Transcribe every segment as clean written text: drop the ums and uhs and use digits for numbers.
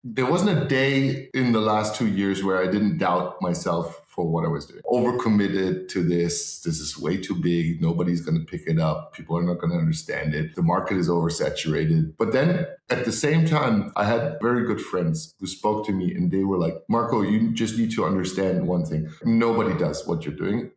there wasn't a day in the last 2 years where I didn't doubt myself for what I was doing. Overcommitted to this. This is way too big. Nobody's going to pick it up. People are not going to understand it. The market is oversaturated. But then at the same time, I had very good friends who spoke to me and they were like, Marko, you just need to understand one thing. Nobody does what you're doing.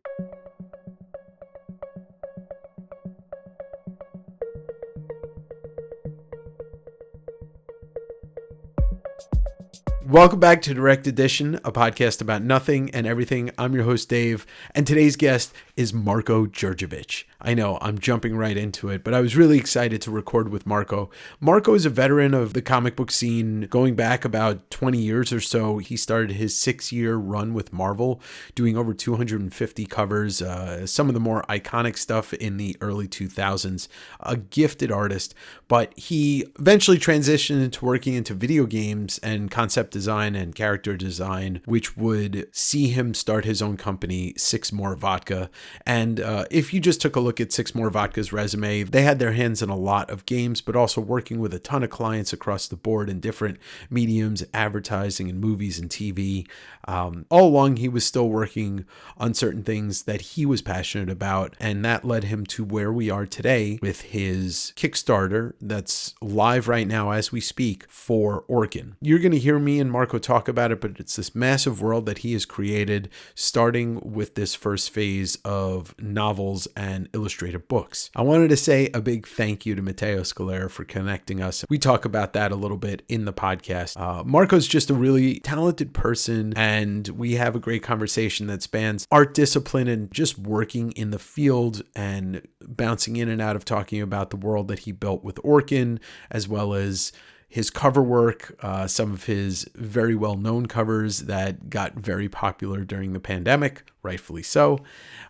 Welcome back to Direct Edition, a podcast about nothing and everything. I'm your host, Dave, and today's guest is Marko Djurdjevic. I know I'm jumping right into it, but I was really excited to record with Marko. Marko is a veteran of the comic book scene going back about 20 years or so. He started his 6-year run with Marvel, doing over 250 covers, some of the more iconic stuff in the early 2000s. A gifted artist, but he eventually transitioned into working into video games and concept design and character design, which would see him start his own company, SixMoreVodka. And if you just took a look at SixMoreVodka's resume, they had their hands in a lot of games, but also working with a ton of clients across the board in different mediums, advertising and movies and TV. All along, he was still working on certain things that he was passionate about, and that led him to where we are today with his Kickstarter that's live right now as we speak for ORKEN. You're going to hear me and Marko talk about it, but it's this massive world that he has created, starting with this first phase of novels and illustrated books. I wanted to say a big thank you to Matteo Scalera for connecting us. We talk about that a little bit in the podcast. Marko's just a really talented person, and we have a great conversation that spans art discipline and just working in the field and bouncing in and out of talking about the world that he built with ORKEN, as well as his cover work, some of his very well-known covers that got very popular during the pandemic, rightfully so.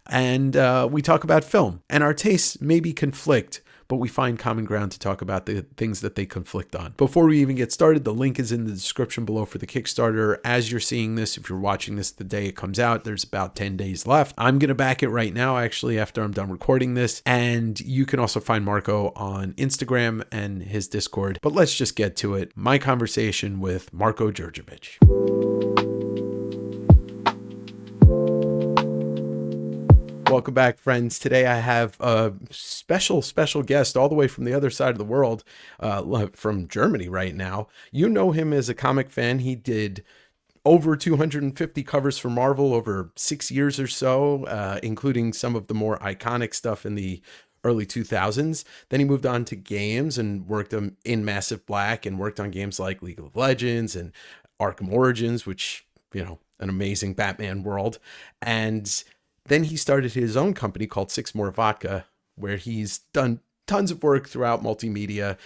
And we talk about film, and our tastes maybe conflict, but we find common ground to talk about the things that they conflict on. Before we even get started, the link is in the description below for the Kickstarter. As you're seeing this, if you're watching this the day it comes out, there's about 10 days left. I'm going to back it right now, actually, after I'm done recording this. And you can also find Marko on Instagram and his Discord. But let's just get to it. My conversation with Marko Djurdjevic. Welcome back, friends. Today I have a special guest all the way from the other side of the world, from Germany right now. You know him as a comic fan. He did over 250 covers for Marvel over 6 years or so, including some of the more iconic stuff in the early 2000s. Then he moved on to games and worked in Massive Black and worked on games like League of Legends and Arkham Origins, which, you know, an amazing Batman world. And then he started his own company called SixMoreVodka, where he's done tons of work throughout multimedia.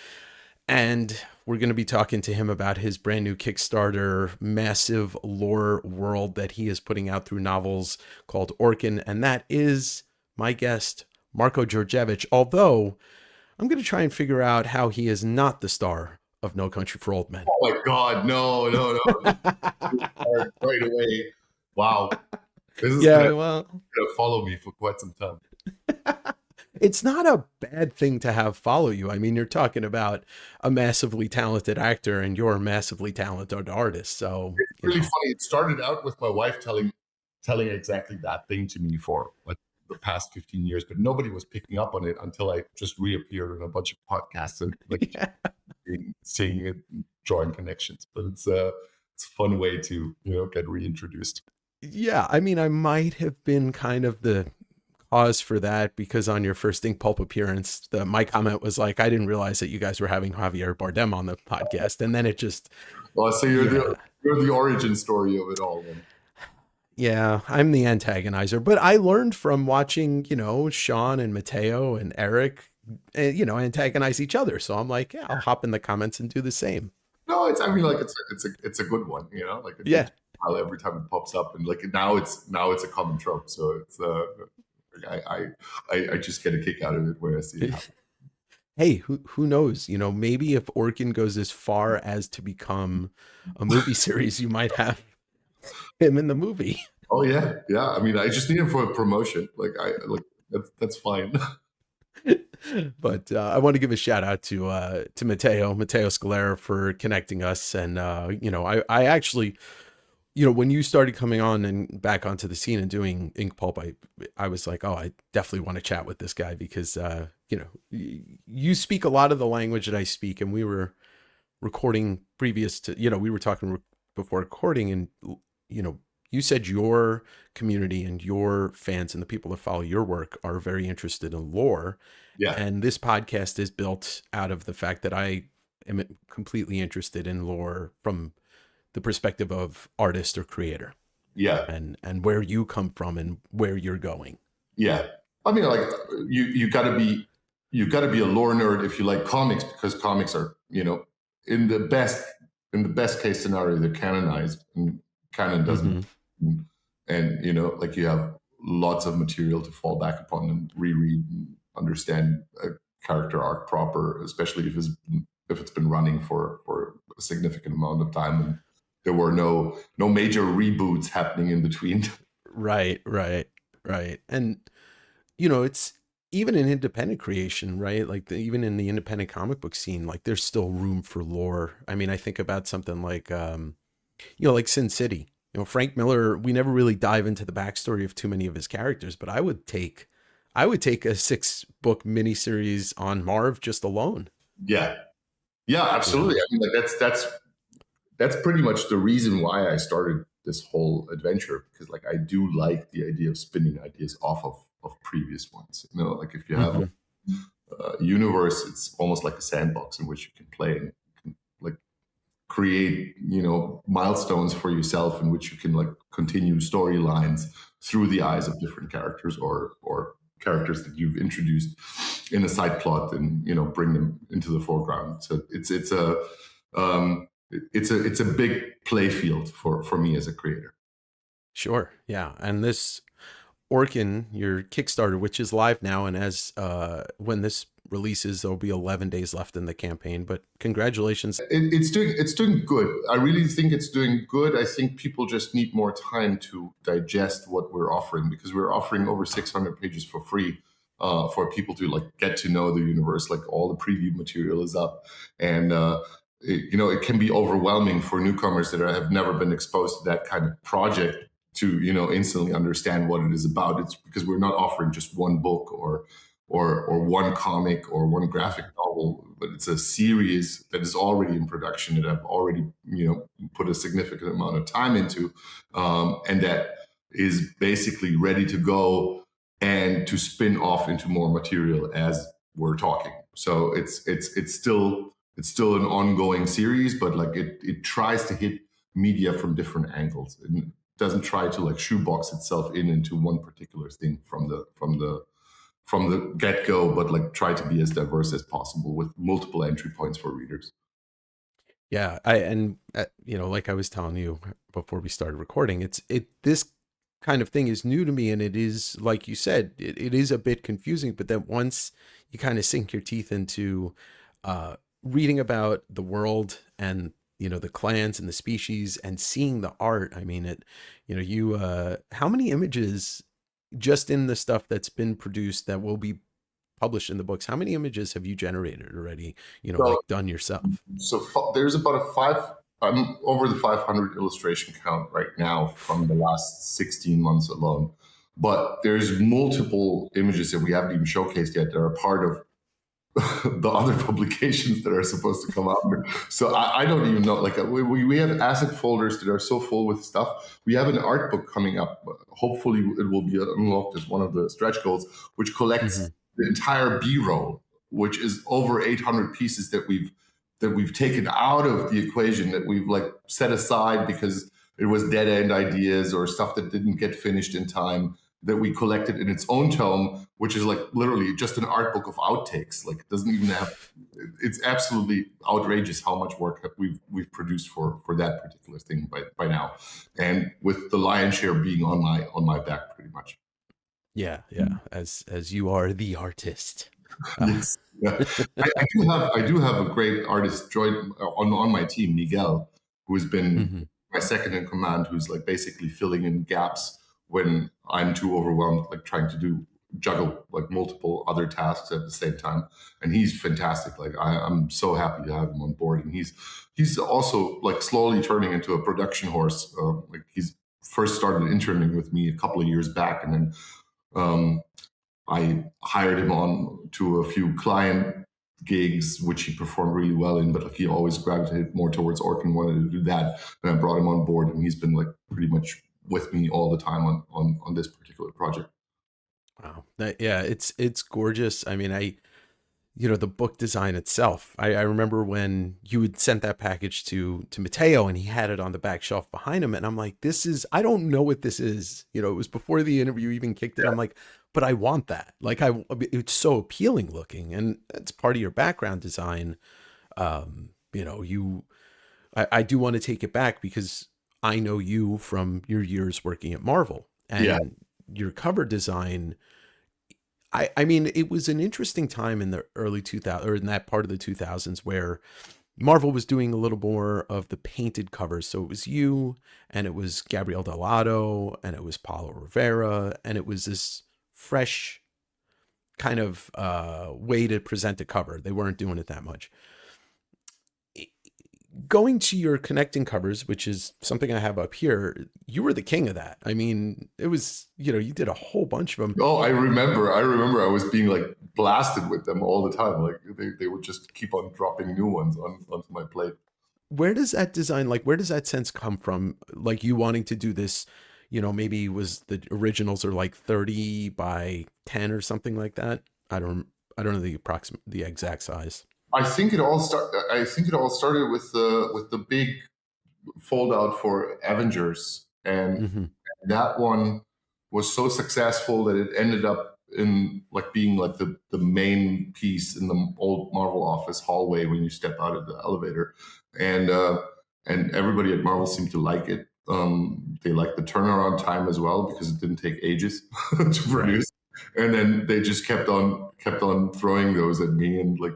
And we're going to be talking to him about his brand new Kickstarter, massive lore world that he is putting out through novels called ORKEN. And that is my guest, Marko Djurdjevic. Although I'm going to try and figure out how he is not the star of No Country for Old Men. Oh my God, no. Right away. Wow. This is gonna follow me for quite some time. It's not a bad thing to have follow you. I mean, you're talking about a massively talented actor and you're a massively talented artist. So it's really funny. It started out with my wife telling exactly that thing to me for like the past 15 years, but nobody was picking up on it until I just reappeared in a bunch of podcasts and like seeing it, drawing connections. But it's a fun way to, get reintroduced. Yeah, I mean, I might have been kind of the cause for that because on your first Ink Pulp appearance, my comment was like, I didn't realize that you guys were having Javier Bardem on the podcast, and then it just. Well, so you're the origin story of it all, then. Yeah, I'm the antagonizer, but I learned from watching, Sean and Matteo and Eric, antagonize each other. So I'm like, yeah, I'll hop in the comments and do the same. No, it's a good one, Yeah. Every time it pops up, and like now it's a common trope. So it's I just get a kick out of it when I see it happen. Hey, who knows? Maybe if ORKEN goes as far as to become a movie series, you might have him in the movie. Oh yeah. I mean, I just need him for a promotion. That's fine. But I want to give a shout out to Matteo Scalera for connecting us. And I actually, when you started coming on and back onto the scene and doing Ink Pulp, I was like, oh, I definitely want to chat with this guy because you speak a lot of the language that I speak, and we were recording previous to, we were talking before recording, and you said your community and your fans and the people that follow your work are very interested in lore. Yeah. And this podcast is built out of the fact that I am completely interested in lore from the perspective of artist or creator. Yeah. And where you come from and where you're going. Yeah. I mean, like you gotta be a lore nerd if you like comics, because comics are, in the best case scenario, they're canonized, and canon doesn't. And like you have lots of material to fall back upon and reread and understand a character arc proper, especially if it's been running for a significant amount of time and there were no major reboots happening in between. Right. And it's even in independent creation, right? Like even in the independent comic book scene, like there's still room for lore. I mean, I think about something like like Sin City. Frank Miller, we never really dive into the backstory of too many of his characters, but I would take a 6-book miniseries on Marv just alone. Yeah, absolutely. I mean, like that's pretty much the reason why I started this whole adventure, because like I do like the idea of spinning ideas off of previous ones. Like if you have a universe, it's almost like a sandbox in which you can play and create milestones for yourself in which you can like continue storylines through the eyes of different characters or characters that you've introduced in a side plot, and bring them into the foreground. So it's a big play field for me as a creator. Sure. Yeah. And this ORKEN, your Kickstarter, which is live now, and as when this releases, there'll be 11 days left in the campaign, but congratulations. It's doing good. I really think it's doing good. I think people just need more time to digest what we're offering, because we're offering over 600 pages for free for people to like get to know the universe. Like all the preview material is up, and it can be overwhelming for newcomers that have never been exposed to that kind of project to instantly understand what it is about. It's because we're not offering just one book or one comic or one graphic novel, but it's a series that is already in production, that I've already put a significant amount of time into, and that is basically ready to go and to spin off into more material as we're talking. So it's still an ongoing series, but like it tries to hit media from different angles. It doesn't try to like shoebox itself into one particular thing from the get-go, but like try to be as diverse as possible with multiple entry points for readers. Yeah, like I was telling you before we started recording, this kind of thing is new to me, and it is, like you said, it is a bit confusing, but then once you kind of sink your teeth into reading about the world and the clans and the species and seeing the art, I mean, how many images just in the stuff that's been produced that will be published in the books, how many images have you generated already, done yourself? So there's about I'm over the 500 illustration count right now from the last 16 months alone. But there's multiple images that we haven't even showcased yet that are part of the other publications that are supposed to come out. So I don't even know. Like we have asset folders that are so full with stuff. We have an art book coming up. Hopefully it will be unlocked as one of the stretch goals, which collects the entire B-roll, which is over 800 pieces that we've taken out of the equation, that we've like set aside because it was dead end ideas or stuff that didn't get finished in time, that we collected in its own tome, which is like literally just an art book of outtakes. Like it doesn't even have, it's absolutely outrageous how much work that we've produced for that particular thing by now. And with the lion's share being on my back pretty much. Yeah. As you are the artist. Yes. Yeah. I do have a great artist join on my team, Miguel, who has been my second in command, who's like basically filling in gaps when I'm too overwhelmed, like trying to do juggle like multiple other tasks at the same time. And he's fantastic. Like I'm so happy to have him on board. And he's also like slowly turning into a production horse. Like he's first started interning with me a couple of years back, and then I hired him on to a few client gigs, which he performed really well in, but like he always gravitated more towards ORKEN, wanted to do that. And I brought him on board, and he's been like pretty much with me all the time on this particular project. Wow. Yeah, it's gorgeous. I mean, the book design itself. I remember when you had sent that package to Matteo and he had it on the back shelf behind him. And I'm like, I don't know what this is. It was before the interview even kicked in. I'm like, but I want that. Like it's so appealing looking, and it's part of your background design. I do want to take it back because I know you from your years working at Marvel, and your cover design. I mean, it was an interesting time in the early 2000s, or in that part of the 2000s, where Marvel was doing a little more of the painted covers. So it was you, and it was Gabriel Dell'Otto, and it was Paulo Rivera, and it was this fresh kind of way to present a cover. They weren't doing it that much. Going to your connecting covers, which is something I have up here, you were the king of that. I mean, it was, you did a whole bunch of them. Oh, I remember I was being like blasted with them all the time. Like they would just keep on dropping new ones onto my plate. Where does that design, like, where does that sense come from? Like you wanting to do this, maybe was the originals are like 30 by 10 or something like that. I don't know the exact size. I think it all started with the big fold out for Avengers, and that one was so successful that it ended up in like being like the main piece in the old Marvel office hallway when you step out of the elevator, and everybody at Marvel seemed to like it. They liked the turnaround time as well because it didn't take ages to produce. And then they just kept on throwing those at me, and like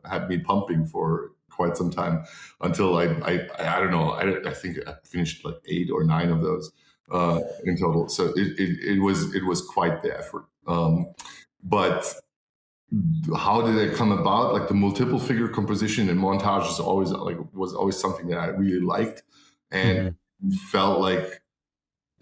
had me pumping for quite some time until I don't know. I think I finished like 8 or 9 of those in total. So it was quite the effort. But how did it come about? Like the multiple figure composition and montage was always something that I really liked, and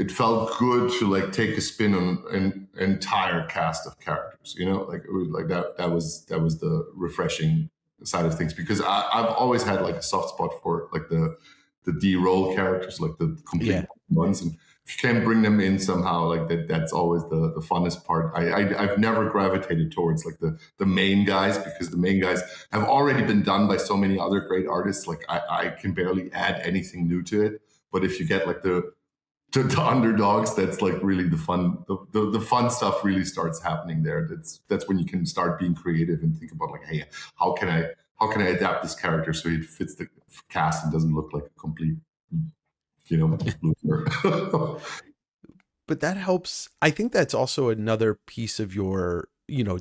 it felt good to like take a spin on an entire cast of characters, like it was like that was the refreshing side of things, because I've always had like a soft spot for like the D-roll characters, like the complete ones, and if you can bring them in somehow, like that's always the funnest part. I've never gravitated towards like the main guys, because the main guys have already been done by so many other great artists. Like I can barely add anything new to it. But if you get like the underdogs, that's like really the fun. The fun stuff really starts happening there. That's when you can start being creative and think about like, hey, how can I adapt this character so it fits the cast and doesn't look like a complete, loser. But that helps. I think that's also another piece of your,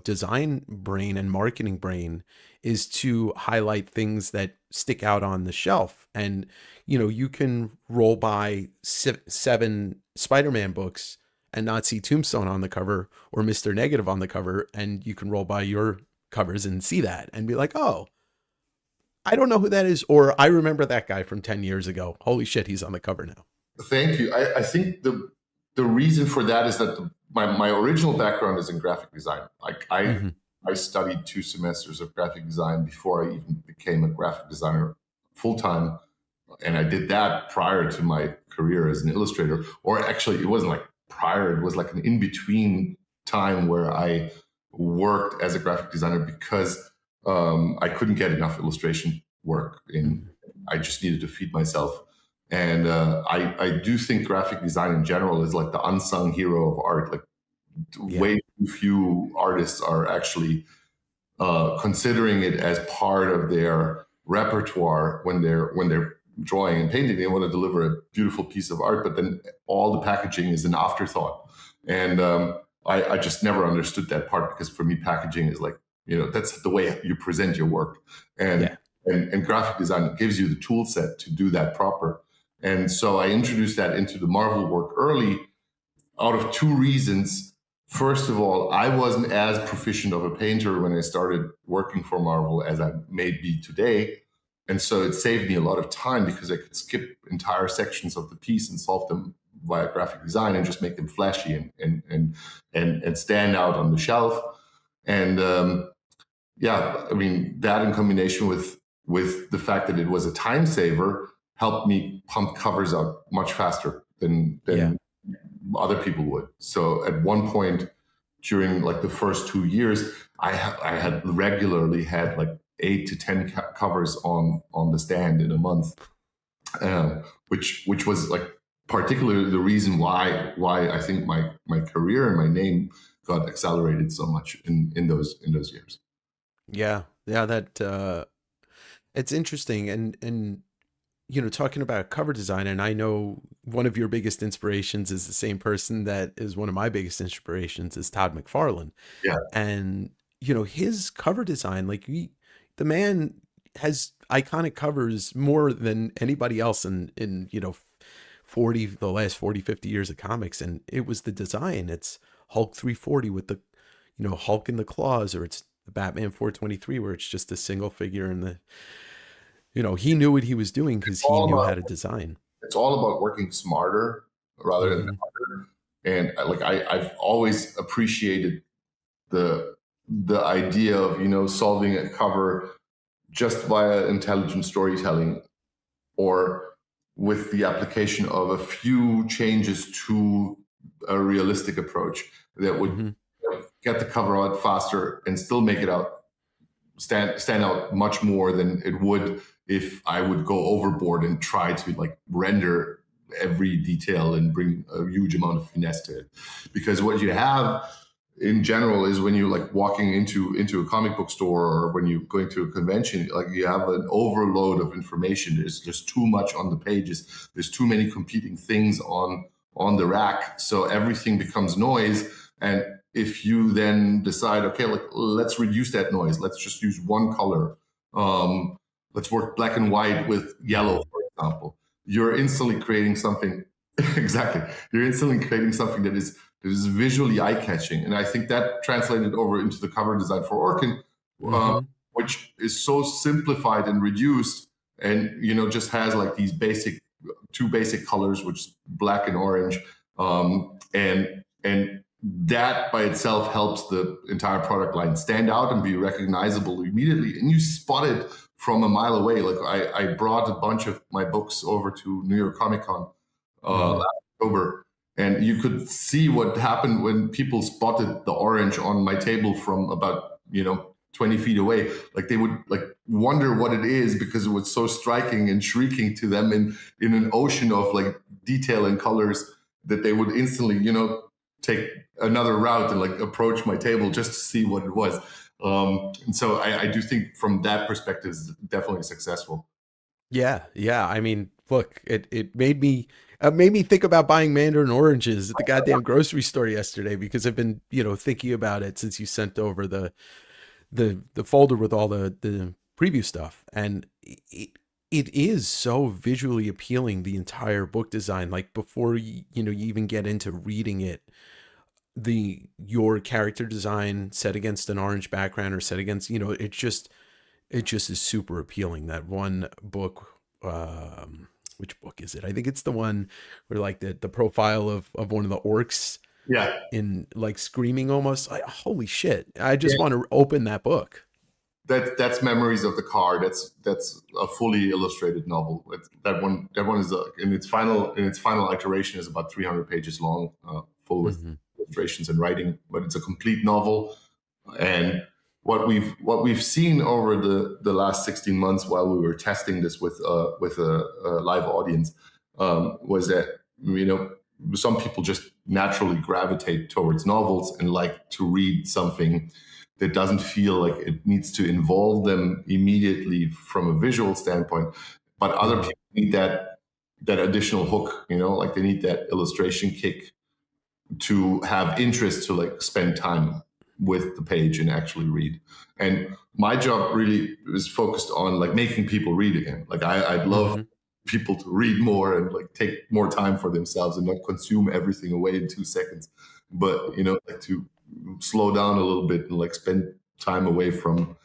design brain and marketing brain, is to highlight things that stick out on the shelf. And, you can roll by 7 Spider-Man books and not see Tombstone on the cover or Mr. Negative on the cover. And you can roll by your covers and see that and be like, oh, I don't know who that is. Or I remember that guy from 10 years ago. Holy shit, he's on the cover now. Thank you. I think the reason for that is that my original background is in graphic design. Like I studied 2 semesters of graphic design before I even became a graphic designer full time, and I did that prior to my career as an illustrator. Or actually, it wasn't like prior; it was like an in between time where I worked as a graphic designer because I couldn't get enough illustration work in. I just needed to feed myself. And I do think graphic design in general is like the unsung hero of art. Like way too few artists are actually considering it as part of their repertoire when they're drawing and painting. They want to deliver a beautiful piece of art, but then all the packaging is an afterthought. And I just never understood that part, because for me, packaging is like, that's the way you present your work. And graphic design gives you the tool set to do that proper. And so I introduced that into the Marvel work early out of 2 reasons. First of all, I wasn't as proficient of a painter when I started working for Marvel as I may be today. And so it saved me a lot of time because I could skip entire sections of the piece and solve them via graphic design and just make them flashy and stand out on the shelf. And yeah, I mean, that in combination with the fact that it was a time saver helped me pump covers out much faster than other people would. So at one point during like the first 2 years, I had regularly had like 8 to 10 covers on the stand in a month, which was like particularly the reason why I think my career and my name got accelerated so much in those years. Yeah, that it's interesting, and talking about cover design, and I know one of your biggest inspirations is the same person that is one of my biggest inspirations is Todd McFarlane. Yeah. And his cover design, like the man has iconic covers more than anybody else in the last 40, 50 years of comics. And it was the design. It's Hulk 340 with the Hulk in the claws, or it's the Batman 423 where it's just a single figure in the he knew what he was doing because he knew how to design. It's all about working smarter rather than harder. And I've always appreciated the idea of, solving a cover just via intelligent storytelling or with the application of a few changes to a realistic approach that would get the cover out faster and still make it out stand out much more than it would if I would go overboard and try to like render every detail and bring a huge amount of finesse to it. Because what you have in general is when you're like walking into a comic book store or when you're going to a convention, like you have an overload of information. There's just too much on the pages. There's too many competing things on the rack. So everything becomes noise. And if you then decide, okay, like let's reduce that noise. Let's just use one color. Let's work black and white with yellow, for example. You're instantly creating something. Exactly. You're instantly creating something that is visually eye-catching. And I think that translated over into the cover design for Orcen, which is so simplified and reduced and, just has like these two basic colors, which is black and orange. And that by itself helps the entire product line stand out and be recognizable immediately. And you spot it from a mile away. Like I brought a bunch of my books over to New York Comic Con last October, and you could see what happened when people spotted the orange on my table from about 20 feet away. Like they would like wonder what it is because it was so striking and shrieking to them in an ocean of like detail and colors that they would instantly take another route and like approach my table just to see what it was. And so I do think from that perspective is definitely successful. Yeah. I mean, look, it made me think about buying mandarin oranges at the goddamn grocery store yesterday because I've been thinking about it since you sent over the folder with all the preview stuff, and it is so visually appealing, the entire book design. Like before you even get into reading it, your character design set against an orange background or set against it just is super appealing. That one book, which book is it? I think it's the one where like the profile of one of the orcs in like screaming almost like, holy shit, I just want to open that book. That's Memories of the Car. That's a fully illustrated novel. That one is in its final iteration is about 300 pages long, full with illustrations and writing, but it's a complete novel. And what we've seen over the last 16 months while we were testing this with a live audience was that some people just naturally gravitate towards novels and like to read something that doesn't feel like it needs to involve them immediately from a visual standpoint, but other people need that additional hook, like they need that illustration kick to have interest to like spend time with the page and actually read. And my job really is focused on like making people read again. Like I'd love people to read more and like take more time for themselves and not consume everything away in 2 seconds, but like to slow down a little bit and like spend time away from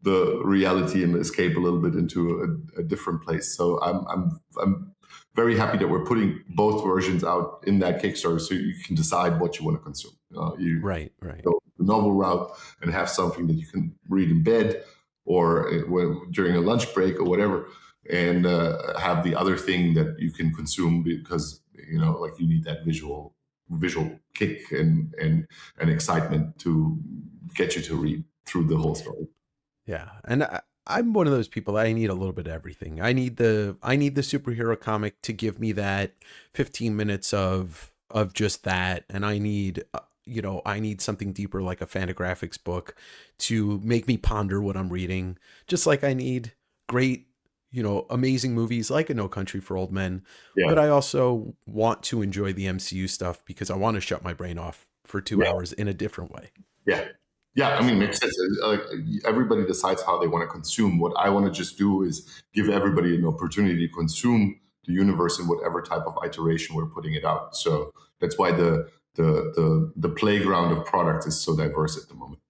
the reality and escape a little bit into a different place. So I'm very happy that we're putting both versions out in that Kickstarter, so you can decide what you want to consume. You Right. go the novel route and have something that you can read in bed or during a lunch break or whatever, and have the other thing that you can consume because like you need that visual kick and excitement to get you to read through the whole story. Yeah. And I'm one of those people. I need a little bit of everything. I need the superhero comic to give me that 15 minutes of just that, and I need I need something deeper like a Fantagraphics book to make me ponder what I'm reading. Just like I need great, amazing movies like A No Country for Old Men, but I also want to enjoy the MCU stuff because I want to shut my brain off for 2 hours in a different way. Yeah, I mean, makes sense. Everybody decides how they want to consume. What I want to just do is give everybody an opportunity to consume the universe in whatever type of iteration we're putting it out. So that's why the playground of products is so diverse at the moment.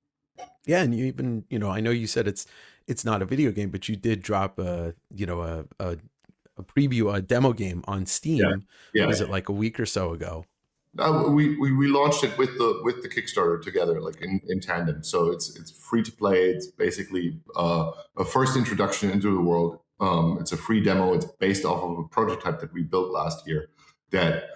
Yeah, and you even, I know you said it's not a video game, but you did drop a preview, a demo game on Steam. Was it like a week or so ago? We launched it with the Kickstarter together, like in tandem. So it's free to play. It's basically a first introduction into the world. It's a free demo. It's based off of a prototype that we built last year that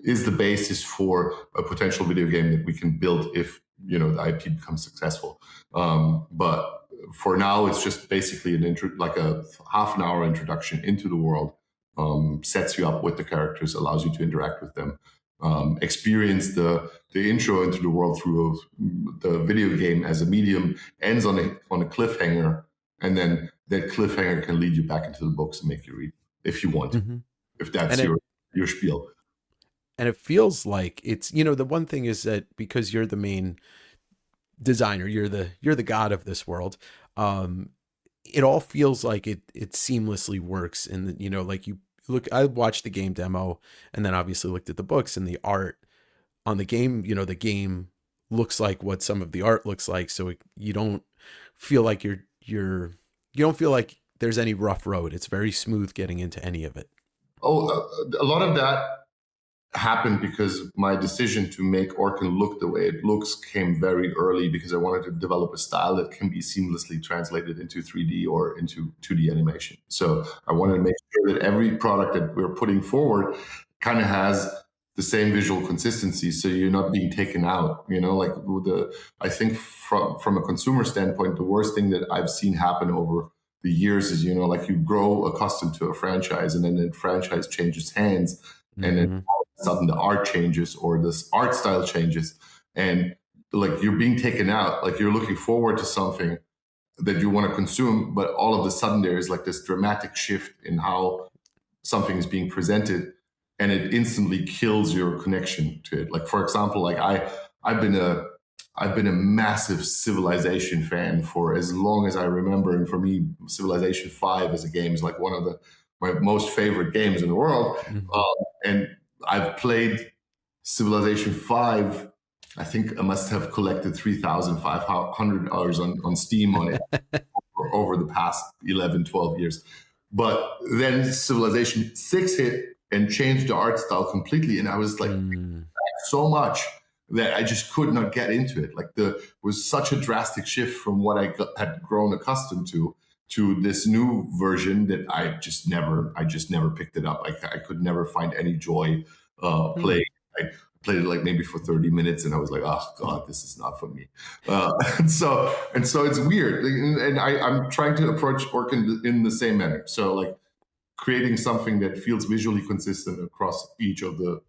is the basis for a potential video game that we can build if the IP becomes successful. But for now, it's just basically like a half an hour introduction into the world. Sets you up with the characters, allows you to interact with them. Experience the intro into the world through the video game as a medium, ends on a cliffhanger, and then that cliffhanger can lead you back into the books and make you read if you want, if that's your spiel. And it feels like it's the one thing is that because you're the main designer, you're the god of this world. It all feels like it seamlessly works, and like you. Look, I watched the game demo and then obviously looked at the books, and the art on the game, the game looks like what some of the art looks like. So you don't feel like you don't feel like there's any rough road. It's very smooth getting into any of it. Oh, a lot of that happened because my decision to make ORKEN look the way it looks came very early, because I wanted to develop a style that can be seamlessly translated into 3D or into 2D animation. So I wanted to make sure that every product that we're putting forward kind of has the same visual consistency, so you're not being taken out. Like I think from a consumer standpoint, the worst thing that I've seen happen over the years is like you grow accustomed to a franchise, and then the franchise changes hands, and then all of a sudden the art changes or this art style changes, and like you're being taken out. Like you're looking forward to something that you want to consume, but all of a sudden there is like this dramatic shift in how something is being presented, and it instantly kills your connection to it. Like, for example, like I've been a massive Civilization fan for as long as I remember, and for me, Civilization 5 as a game is like one of my most favorite games in the world. And I've played Civilization 5. I think I must have collected 3,500 hours on Steam on it over the past 11, 12 years. But then Civilization 6 hit and changed the art style completely. And I was like, so much that I just could not get into it. Like was such a drastic shift from what I had grown accustomed to this new version that I just never picked it up. I could never find any joy playing. I played it like maybe for 30 minutes, and I was like, oh God, this is not for me. And so it's weird. And I'm trying to approach ORKEN in the same manner. So like creating something that feels visually consistent across each of the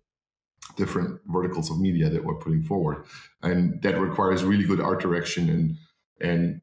different verticals of media that we're putting forward. And that requires really good art direction. And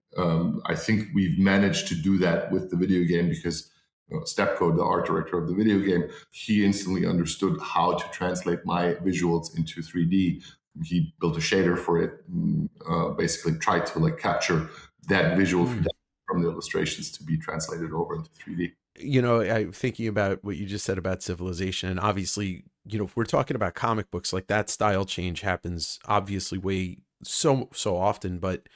I think we've managed to do that with the video game, because Stepco, the art director of the video game, he instantly understood how to translate my visuals into 3D. He built a shader for it, and, basically tried to like capture that visual from the illustrations to be translated over into 3D. I'm thinking about what you just said about civilization, and obviously, if we're talking about comic books, like that style change happens obviously way so often, but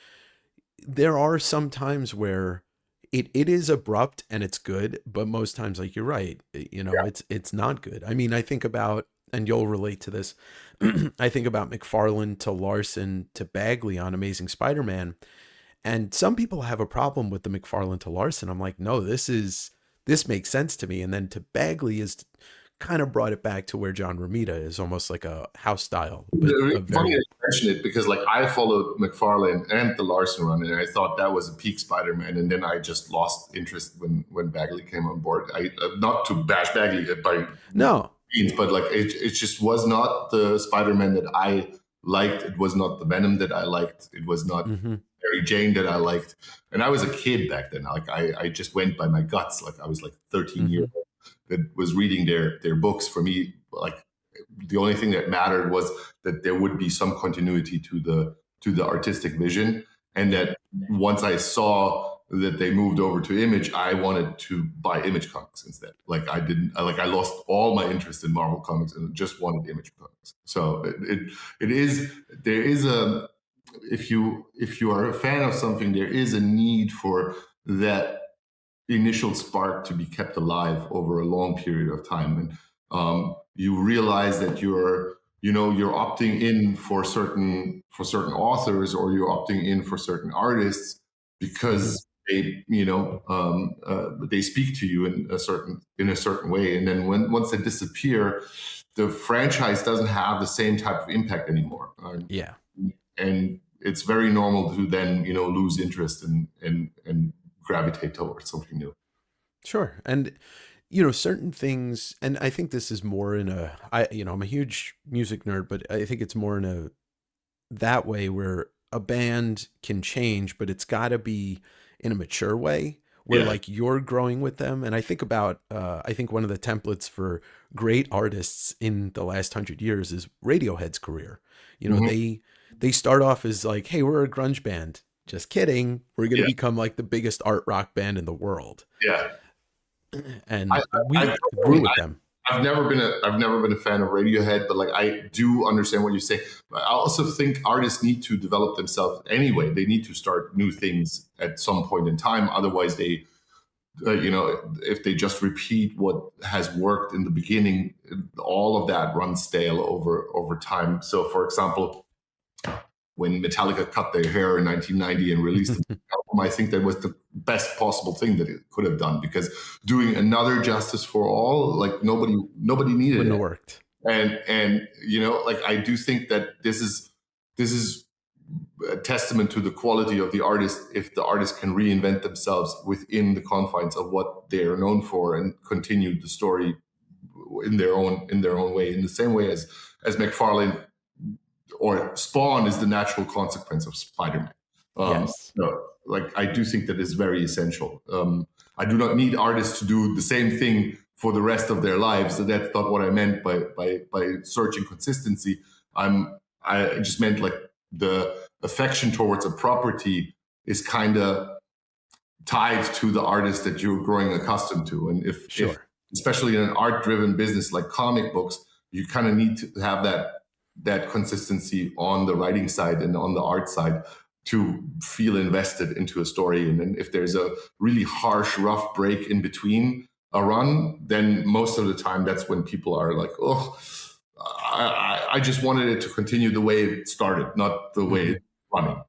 there are some times where it is abrupt and it's good, but most times, like you're right, it's not good. I mean, I think about, and you'll relate to this, I think about McFarlane to Larson to Bagley on Amazing Spider-Man, and some people have a problem with the McFarlane to Larson. I'm like, no, this makes sense to me. And then to Bagley is kind of brought it back to where John Romita is, almost like a house style, but a Funny very that you mention it, because like I followed McFarlane and the Larson run, and I thought that was a peak Spider-Man, and then I just lost interest when Bagley came on board. I not to bash Bagley by no. means, but like it just was not the Spider-Man that I liked. It was not the Venom that I liked. It was not Mary Jane that I liked. And I was a kid back then. Like I just went by my guts. Like I was like 13 years old that was reading their books. For me, like the only thing that mattered was that there would be some continuity to the artistic vision, and that once I saw that they moved over to Image, I wanted to buy Image comics instead. Like I lost all my interest in Marvel comics and just wanted Image comics. So there is a, if you are a fan of something, there is a need for that initial spark to be kept alive over a long period of time. And you realize that you're opting in for certain authors, or you're opting in for certain artists because they speak to you in a certain way. And then once they disappear, the franchise doesn't have the same type of impact anymore. And it's very normal to then lose interest and gravitate towards something new. Sure. And certain things, and I think this is more in I'm a huge music nerd, but I think it's more in that way where a band can change, but it's got to be in a mature way where like you're growing with them. And I think about, I think one of the templates for great artists in the last 100 years is Radiohead's career. They start off as like, hey, we're a grunge band. Just kidding. We're going to become like the biggest art rock band in the world. Yeah. And we grew with them. I've never been a fan of Radiohead, but like I do understand what you say. I also think artists need to develop themselves anyway. They need to start new things at some point in time. Otherwise, they, if they just repeat what has worked in the beginning, all of that runs stale over time. So, for example, when Metallica cut their hair in 1990 and released the album, I think that was the best possible thing that it could have done, because doing another Justice for All, like nobody needed Wouldn't it. have worked. And like I do think that this is a testament to the quality of the artist if the artist can reinvent themselves within the confines of what they are known for and continue the story in their own way, in the same way as McFarlane or Spawn is the natural consequence of Spider-Man. Yes. Like I do think that is very essential. I do not need artists to do the same thing for the rest of their lives. So that's not what I meant by searching consistency. I just meant like the affection towards a property is kind of tied to the artist that you're growing accustomed to. And if especially in an art-driven business like comic books, you kind of need to have that consistency on the writing side and on the art side to feel invested into a story. And then if there's a really harsh, rough break in between a run, then most of the time that's when people are like, oh, I just wanted it to continue the way it started, not the way it's running.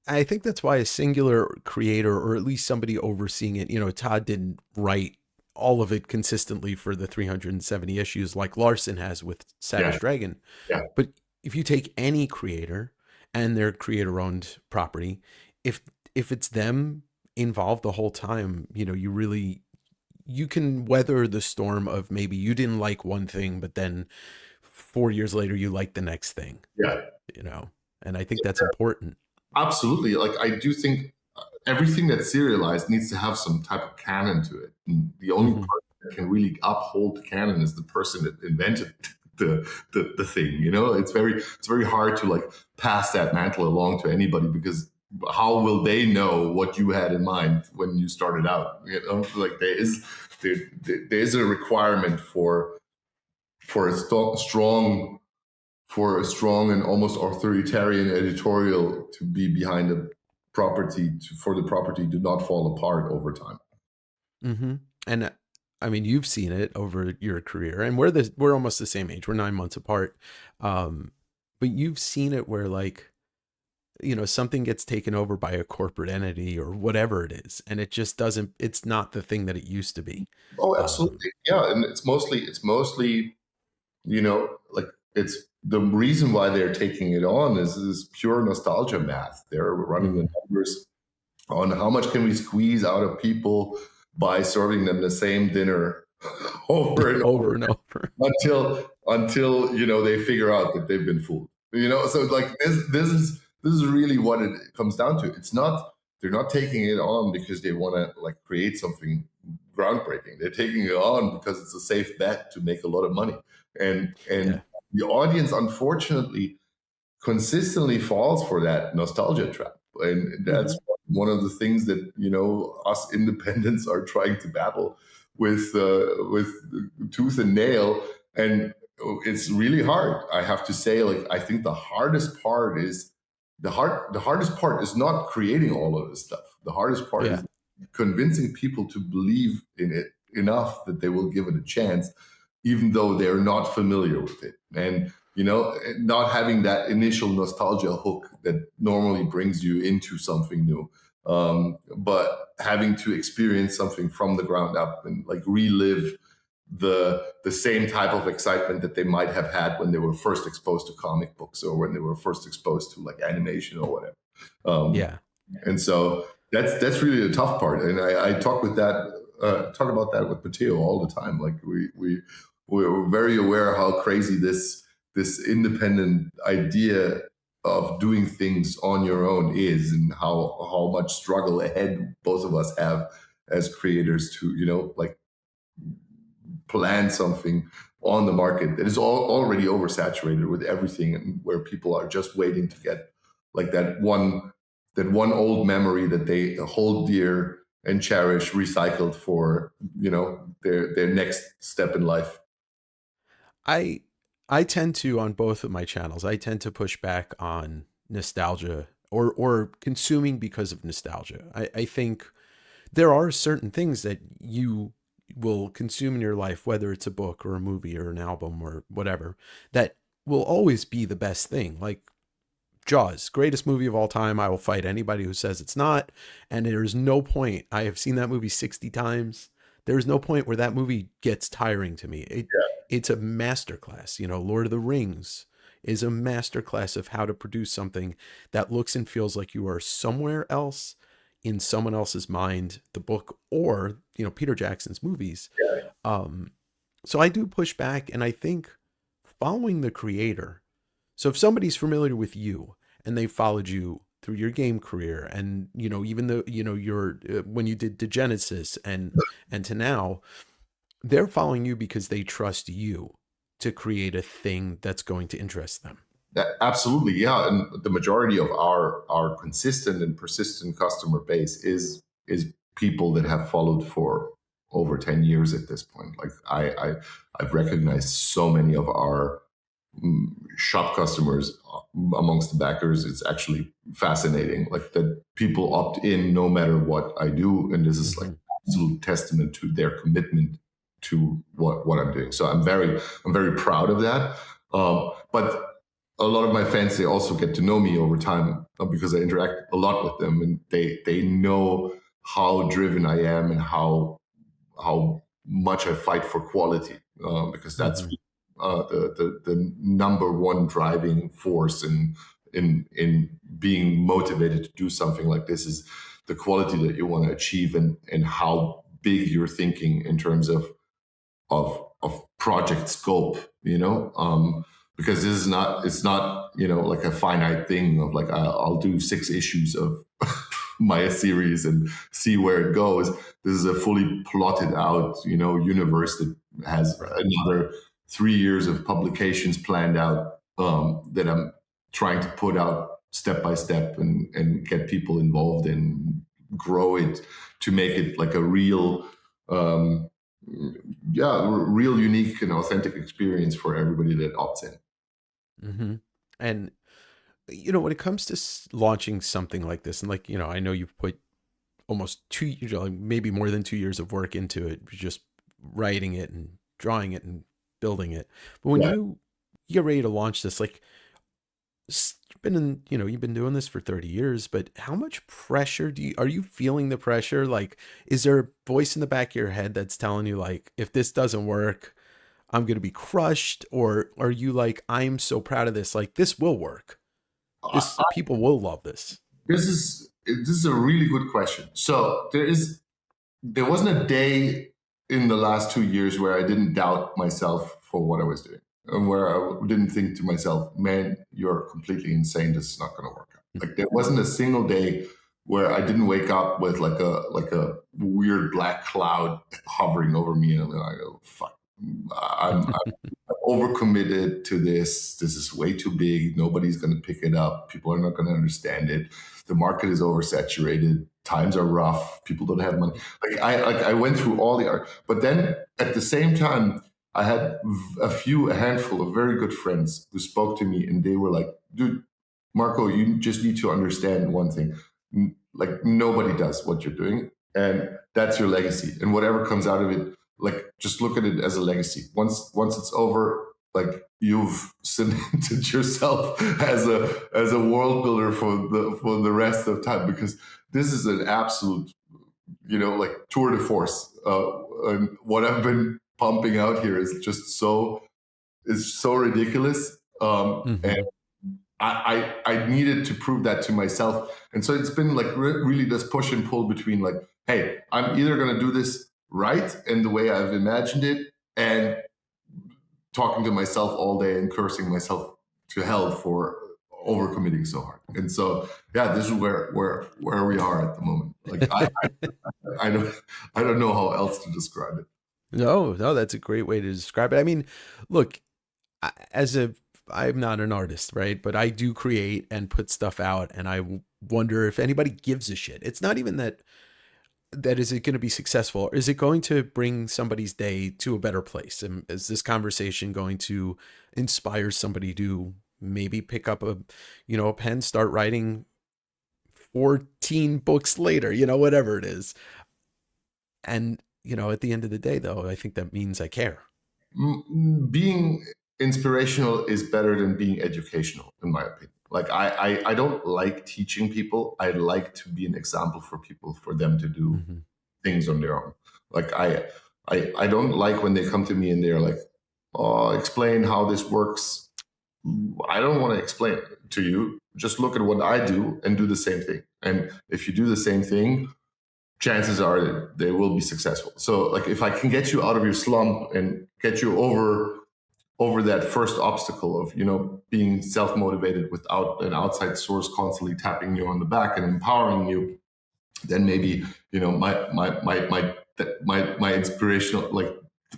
I think that's why a singular creator, or at least somebody overseeing it, Todd didn't write all of it consistently for the 370 issues like Larson has with Savage Dragon. Yeah. But if you take any creator and their creator-owned property, if it's them involved the whole time, you can weather the storm of maybe you didn't like one thing, but then 4 years later you like the next thing. Yeah. And I think that's important. Absolutely. Like I do think everything that's serialized needs to have some type of canon to it. And the only person that can really uphold the canon is the person that invented the thing. It's very hard to like pass that mantle along to anybody, because how will they know what you had in mind when you started out? Like there is a requirement for a strong and almost authoritarian editorial to be behind a property for the property to not fall apart over time. Mm-hmm. And I mean, you've seen it over your career, and we're almost the same age. We're 9 months apart. But you've seen it where, like, something gets taken over by a corporate entity or whatever it is, and it just doesn't, it's not the thing that it used to be. Oh, absolutely. Yeah. And it's mostly, like it's the reason why they're taking it on is pure nostalgia math. They're running the numbers on how much can we squeeze out of people by serving them the same dinner over and over and over until they figure out that they've been fooled. So like this is really what it comes down to. They're not taking it on because they want to like create something groundbreaking. They're taking it on because it's a safe bet to make a lot of money. And the audience, unfortunately, consistently falls for that nostalgia trap. And that's one of the things that, us independents are trying to battle with tooth and nail. And it's really hard. I have to say, like, I think the hardest part is not creating all of this stuff. The hardest part is convincing people to believe in it enough that they will give it a chance, even though they're not familiar with it. And, not having that initial nostalgia hook that normally brings you into something new. But having to experience something from the ground up and like relive the same type of excitement that they might have had when they were first exposed to comic books or when they were first exposed to like animation or whatever. And so that's really the tough part. And I talk about that with Matteo all the time. Like we're very aware how crazy this independent idea of doing things on your own is, and how much struggle ahead both of us have as creators to, like plan something on the market that is already oversaturated with everything, and where people are just waiting to get like that one old memory that they hold dear and cherish recycled for, their next step in life. I tend to, on both of my channels, I tend to push back on nostalgia or consuming because of nostalgia. I think there are certain things that you will consume in your life, whether it's a book or a movie or an album or whatever, that will always be the best thing. Like Jaws, greatest movie of all time. I will fight anybody who says it's not. And there's no point. I have seen that movie 60 times. There's no point where that movie gets tiring to me. It's a masterclass. Lord of the Rings is a masterclass of how to produce something that looks and feels like you are somewhere else in someone else's mind, the book or, Peter Jackson's movies. So I do push back, and I think following the creator. So if somebody's familiar with you and they followed you through your game career, and, even though, you're when you did Degenesis and to now, they're following you because they trust you to create a thing that's going to interest them. Absolutely. Yeah. And the majority of our consistent and persistent customer base is people that have followed for over 10 years at this point. Like I've recognized so many of our shop customers amongst the backers. It's actually fascinating, like that people opt in no matter what I do. And this is like absolute testament to their commitment to what I'm doing. So I'm very proud of that. But a lot of my fans, they also get to know me over time because I interact a lot with them, and they know how driven I am and how much I fight for quality, because that's the number one driving force in being motivated to do something like this is the quality that you want to achieve and how big you're thinking in terms of project scope, because it's not like a finite thing of like I'll do 6 issues of my series and see where it goes. This is a fully plotted out universe that has another 3 years of publications planned out, that I'm trying to put out step by step and get people involved and grow it to make it like a real, real unique and authentic experience for everybody that opts in. Mm-hmm. And, when it comes to launching something like this, and like, I know you've put almost 2 years, like maybe more than 2 years of work into it, just writing it and drawing it and building it. But when you get ready to launch this, like you've been doing this for 30 years, but how much pressure are you feeling the pressure? Like, is there a voice in the back of your head that's telling you like, if this doesn't work, I'm going to be crushed? Or are you like, I'm so proud of this, like this will work. People will love this. This is a really good question. So there wasn't a day in the last 2 years where I didn't doubt myself for what I was doing, and where I didn't think to myself, man, you're completely insane. This is not going to work out. Like there wasn't a single day where I didn't wake up with like a weird black cloud hovering over me, and I go, fuck. I'm overcommitted to this. This is way too big. Nobody's going to pick it up. People are not going to understand it. The market is oversaturated. Times are rough. People don't have money. I went through all the art, but then at the same time, I had a handful of very good friends who spoke to me, and they were like, "Dude, Marko, you just need to understand one thing. Like nobody does what you're doing, and that's your legacy. And whatever comes out of it, like just look at it as a legacy. Once it's over, like you've cemented yourself as a world builder for the rest of time, because this is an absolute, like tour de force. And what I've been pumping out here is just so ridiculous. And I needed to prove that to myself. And so it's been like really this push and pull between like, hey, I'm either going to do this right in the way I've imagined it, and talking to myself all day and cursing myself to hell for overcommitting so hard. And so, this is where we are at the moment. Like I don't know how else to describe it. No, that's a great way to describe it. I mean, look, I'm not an artist, right? But I do create and put stuff out, and I wonder if anybody gives a shit. It's not even that is it going to be successful, or is it going to bring somebody's day to a better place? And is this conversation going to inspire somebody to maybe pick up a pen, start writing 14 books later, whatever it is. And, at the end of the day, though, I think that means I care. Being inspirational is better than being educational, in my opinion. Like I don't like teaching people. I like to be an example for people, for them to do things on their own. Like I don't like when they come to me and they're like, "Oh, explain how this works." I don't want to explain it to you. Just look at what I do and do the same thing. And if you do the same thing, chances are that they will be successful. So like if I can get you out of your slump and get you over that first obstacle of, being self-motivated without an outside source constantly tapping you on the back and empowering you, then maybe,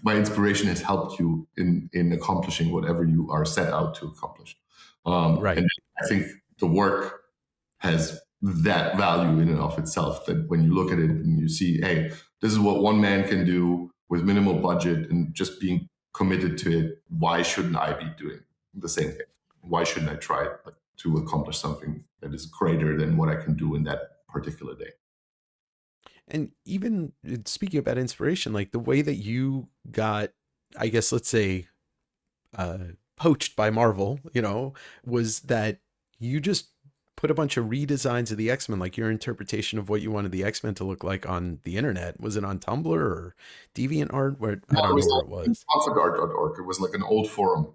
my inspiration has helped you in accomplishing whatever you are set out to accomplish. Right. And I think the work has that value in and of itself, that when you look at it and you see, hey, this is what one man can do with minimal budget and just being committed to it, why shouldn't I be doing the same thing? Why shouldn't I try to accomplish something that is greater than what I can do in that particular day? And even speaking about inspiration, like the way that you got, I guess, let's say, poached by Marvel, was that you just put a bunch of redesigns of the X-Men, like your interpretation of what you wanted the X-Men to look like, on the internet. Was it on Tumblr or DeviantArt? I don't know where it was. Conceptart.org. It was like an old forum.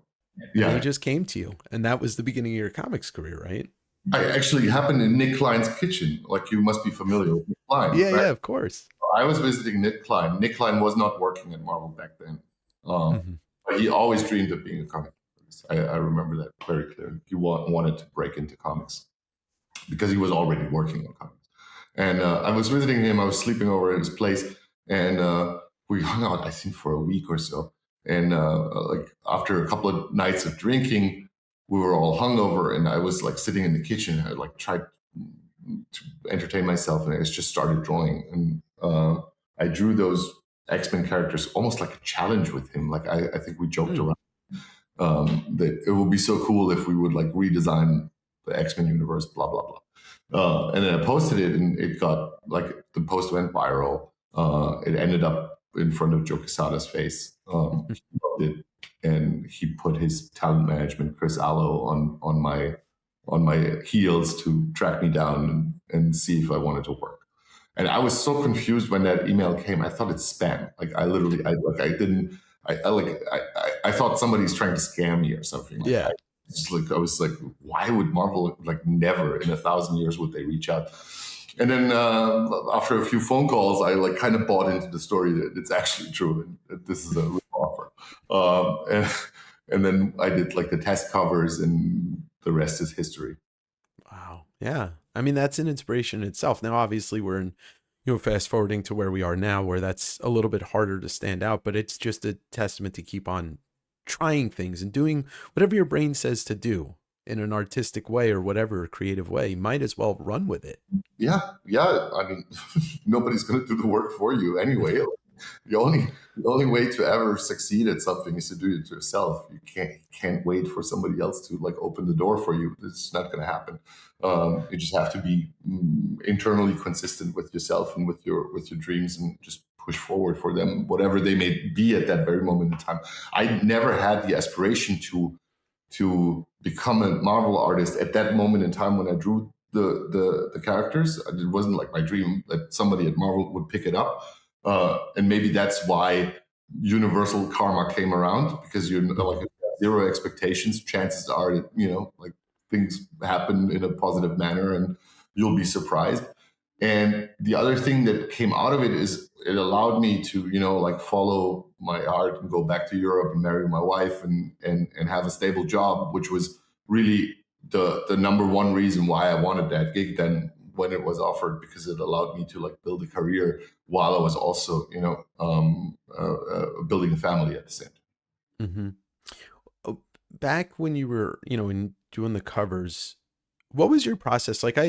Yeah. And they just came to you. And that was the beginning of your comics career, right? I actually happened in Nick Klein's kitchen. Like, you must be familiar with Nick Klein. Yeah, right? Yeah, of course. I was visiting Nick Klein. Nick Klein was not working at Marvel back then. But he always dreamed of being a comic artist. I remember that very clearly. He wanted to break into comics because he was already working on comics. And I was visiting him. I was sleeping over at his place, and we hung out, I think, for a week or so. And like after a couple of nights of drinking, we were all hungover, and I was like sitting in the kitchen. I like tried to entertain myself, and I just started drawing. And I drew those X-Men characters almost like a challenge with him. Like I think we joked around that it would be so cool if we would like redesign the X-Men universe, blah blah blah. And then I posted it, and it got like the post went viral. It ended up in front of Joe Quesada's face. He loved it, and he put his talent management, Chris Allo, on my heels to track me down and see if I wanted to work. And I was so confused when that email came. I thought it's spam. Like I literally, I thought somebody's trying to scam me or something. Like, Yeah. I was like, why would Marvel, like, never in 1,000 years would they reach out? And then after a few phone calls, I like kind of bought into the story that it's actually true and that this is a real offer. And then I did like the test covers, and the rest is history. Wow. Yeah. I mean, that's an inspiration in itself. Now, obviously, we're in, fast forwarding to where we are now, where that's a little bit harder to stand out, but it's just a testament to keep on trying things and doing whatever your brain says to do in an artistic way or whatever creative way. You might as well run with it. Yeah. I mean, nobody's going to do the work for you anyway. The only way to ever succeed at something is to do it yourself. You can't wait for somebody else to like open the door for you. It's not going to happen. You just have to be internally consistent with yourself and with your dreams, and just push forward for them, whatever they may be at that very moment in time. I never had the aspiration to become a Marvel artist at that moment in time when I drew the characters. It wasn't like my dream that somebody at Marvel would pick it up. And maybe that's why universal karma came around, because you're like zero expectations. Chances are that, like things happen in a positive manner and you'll be surprised. And the other thing that came out of it is it allowed me to, like follow my art and go back to Europe and marry my wife and have a stable job, which was really the number one reason why I wanted that gig then when it was offered, because it allowed me to like build a career while I was also, building a family at the same time. Mm-hmm. Back when you were, in doing the covers, what was your process? Like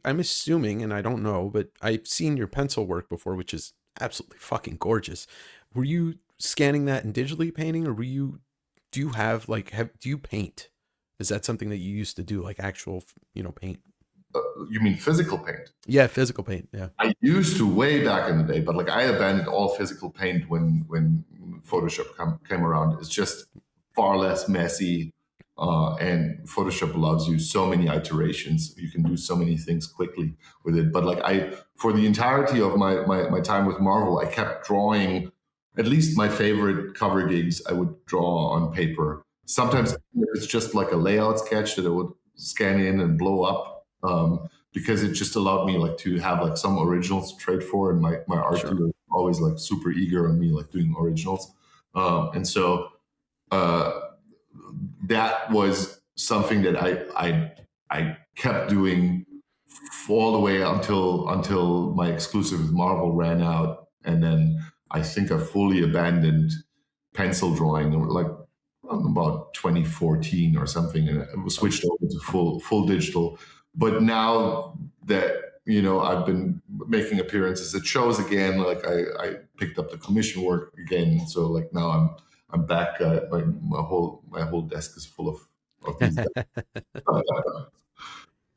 I'm assuming, and I don't know, but I've seen your pencil work before, which is absolutely fucking gorgeous. Were you scanning that and digitally painting, or do you paint? Is that something that you used to do, like actual, paint? You mean physical paint? Yeah, physical paint. Yeah. I used to way back in the day, but like I abandoned all physical paint when Photoshop came around. It's just far less messy, and Photoshop allows you so many iterations. You can do so many things quickly with it. But like for the entirety of my time with Marvel, I kept drawing. At least my favorite cover gigs, I would draw on paper. Sometimes it's just like a layout sketch that I would scan in and blow up. Because it just allowed me like to have like some originals to trade for, and my art dealer was always like super eager on me like doing originals, and so that was something that I kept doing all the way until my exclusive with Marvel ran out, and then I think I fully abandoned pencil drawing like about 2014 or something, and it was switched over to full digital. But now that, I've been making appearances at shows again, like I picked up the commission work again. So like now I'm back. My whole desk is full of these.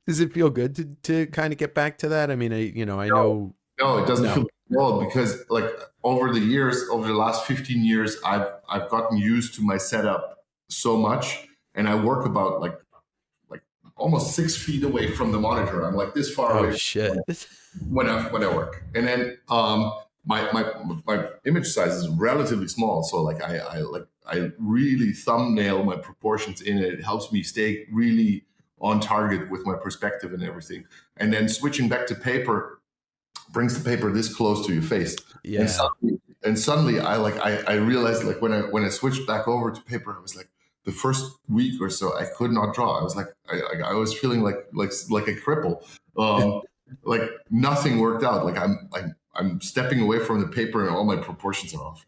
Does it feel good to kind of get back to that? I mean, I know. No, it doesn't feel well, because like over the last 15 years, I've gotten used to my setup so much, and I work about like almost 6 feet away from the monitor. I'm like this far away. Oh shit! When I work, and then my image size is relatively small, so like I really thumbnail my proportions in it. It helps me stay really on target with my perspective and everything. And then switching back to paper brings the paper this close to your face. Yeah. And suddenly I realized like when I switched back over to paper, I was like, the first week or so, I could not draw. I was like, I was feeling like a cripple. Like nothing worked out. Like I'm stepping away from the paper and all my proportions are off.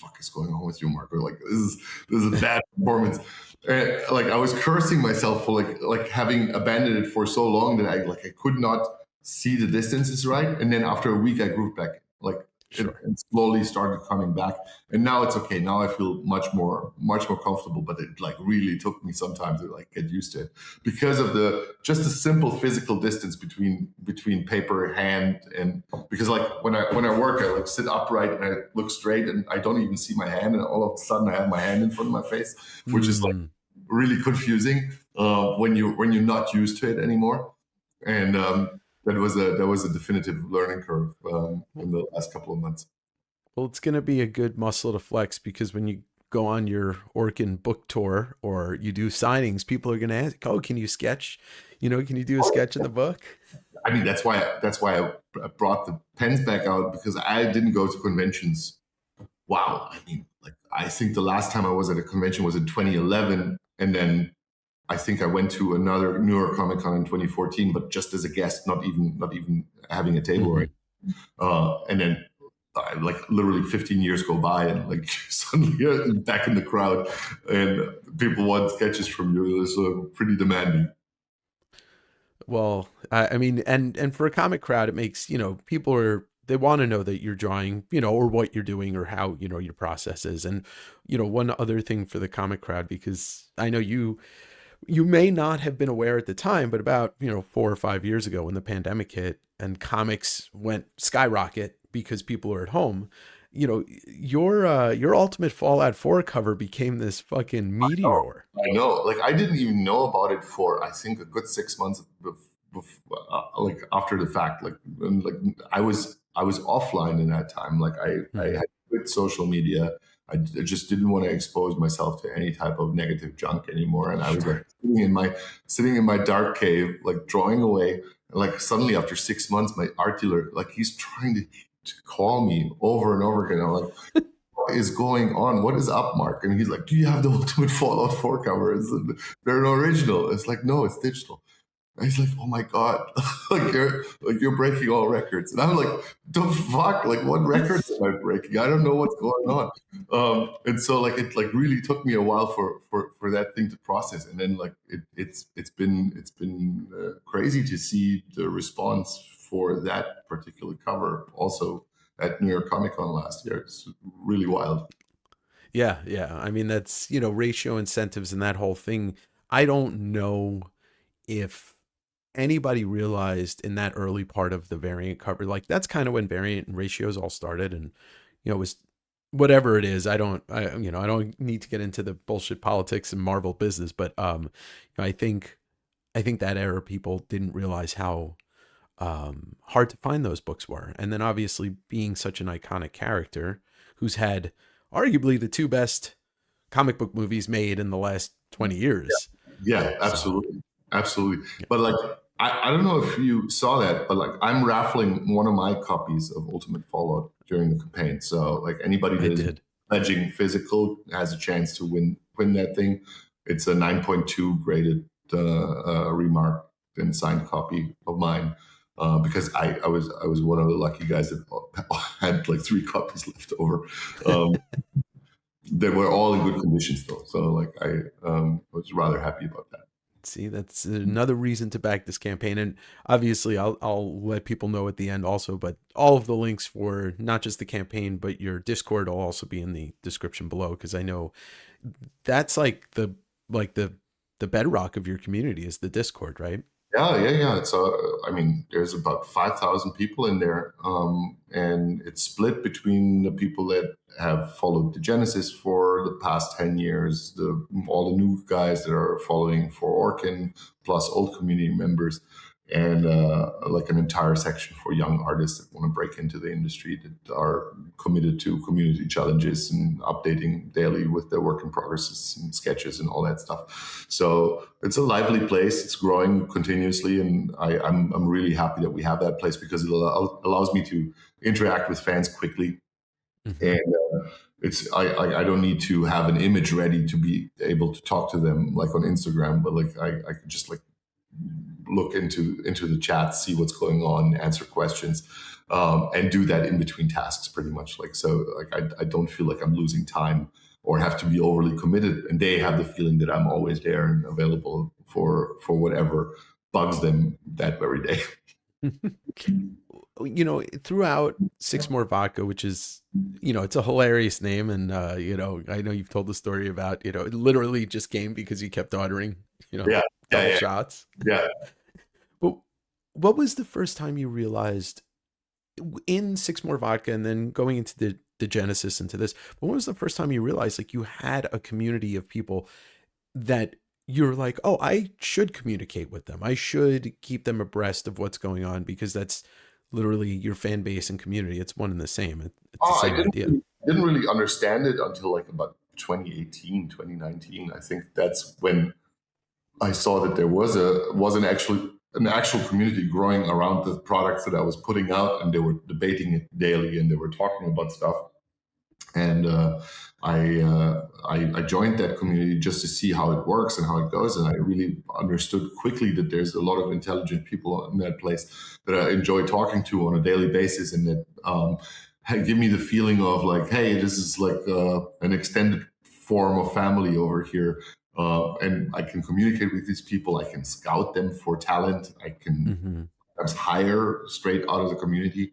What the fuck is going on with you, Marco? Like, this is a bad performance. And like, I was cursing myself for like having abandoned it for so long that I could not see the distances right. And then after a week, I grooved back. Like, Sure. it slowly started coming back, and now it's okay. Now I feel much more comfortable, but it like really took me some time to like get used to it because of just the simple physical distance between paper, hand, and because like when I work, I like sit upright and I look straight, and I don't even see my hand, and all of a sudden I have my hand in front of my face, which is like really confusing when you're not used to it anymore, and that was a definitive learning curve in the last couple of months. Well, it's going to be a good muscle to flex because when you go on your ORKEN book tour or you do signings, people are going to ask, "Oh, can you sketch? Can you do a sketch in the book?" I mean, that's why I brought the pens back out, because I didn't go to conventions. Wow, I mean, like I think the last time I was at a convention was in 2011, and then I think I went to another New York Comic Con in 2014, but just as a guest, not even having a table, right? And then like literally 15 years go by, and like suddenly you're back in the crowd, and people want sketches from you. It's pretty demanding. Well, I mean, and for a comic crowd, it makes, people they want to know that you're drawing, or what you're doing or how, your process is. And, one other thing for the comic crowd, because I know you may not have been aware at the time, but about, 4 or 5 years ago when the pandemic hit and comics went skyrocket because people are at home, your Ultimate Fallout 4 cover became this fucking meteor. I know. Like, I didn't even know about it for, I think, a good 6 months like after the fact. Like I was offline in that time. Like I had quit social media. I just didn't want to expose myself to any type of negative junk anymore. And I was like sitting in my dark cave, like drawing away. And like suddenly after 6 months, my art dealer, like he's trying to call me over and over again. I'm like, what is going on? What is up, Mark? And he's like, do you have the Ultimate Fallout 4 cover? They're an original. It's like, no, it's digital. And he's like, oh my God, you're breaking all records. And I'm like, the fuck? Like, what records am I breaking? I don't know what's going on. And so like it like really took me a while for that thing to process. And then like it's been crazy to see the response for that particular cover also at New York Comic Con last year. It's really wild. Yeah. I mean, that's, ratio incentives and that whole thing. I don't know if anybody realized in that early part of the variant cover, like that's kind of when variant and ratios all started, and it was whatever it is. I don't need to get into the bullshit politics and Marvel business, but I think that era people didn't realize how hard to find those books were. And then obviously being such an iconic character who's had arguably the two best comic book movies made in the last 20 years. Yeah, absolutely. Absolutely. But like, I don't know if you saw that, but like I'm raffling one of my copies of Ultimate Fallout during the campaign. So like anybody that is pledging physical has a chance to win that thing. It's a 9.2 graded remarked and signed copy of mine. Because I was one of the lucky guys that had like 3 copies left over. They were all in good conditions though. So like I was rather happy about that. See, that's another reason to back this campaign. And obviously I'll let people know at the end also, but all of the links for not just the campaign, but your Discord will also be in the description below. Cause I know that's like the bedrock of your community is the Discord, right? Yeah. So, I mean, there's about 5,000 people in there, and it's split between the people that have followed the Genesis for the past 10 years, all the new guys that are following for ORKEN, plus old community members, and like an entire section for young artists that want to break into the industry, that are committed to community challenges and updating daily with their work in progresses and sketches and all that stuff. So it's a lively place. It's growing continuously, and I'm really happy that we have that place because it allows me to interact with fans quickly. Mm-hmm. And I don't need to have an image ready to be able to talk to them like on Instagram, but like I could just like look into the chat, see what's going on, answer questions. and do that in between tasks pretty much. Like, so like I don't feel like I'm losing time or have to be overly committed, and they have the feeling that I'm always there and available for whatever bugs them that very day. You know, throughout Six More Vodka, which is, you know, it's a hilarious name. And, you know, I know you've told the story about, you know, it literally just came because you kept ordering, you know, Yeah. double shots. Yeah. But what was the first time you realized in Six More Vodka and then going into the genesis into this, but when was the first time you realized like you had a community of people that you're like, oh, I should communicate with them. I should keep them abreast of what's going on, because that's literally your fan base and community. It's one and the same. It's the same idea. Didn't really understand it until like about 2018, 2019. I think that's when I saw that there was an actual community growing around the products that I was putting out, and they were debating it daily and they were talking about stuff. And I joined that community just to see how it works and how it goes. And I really understood quickly that there's a lot of intelligent people in that place that I enjoy talking to on a daily basis, and that give me the feeling of like, hey, this is like an extended form of family over here. And I can communicate with these people. I can scout them for talent. I can perhaps hire straight out of the community.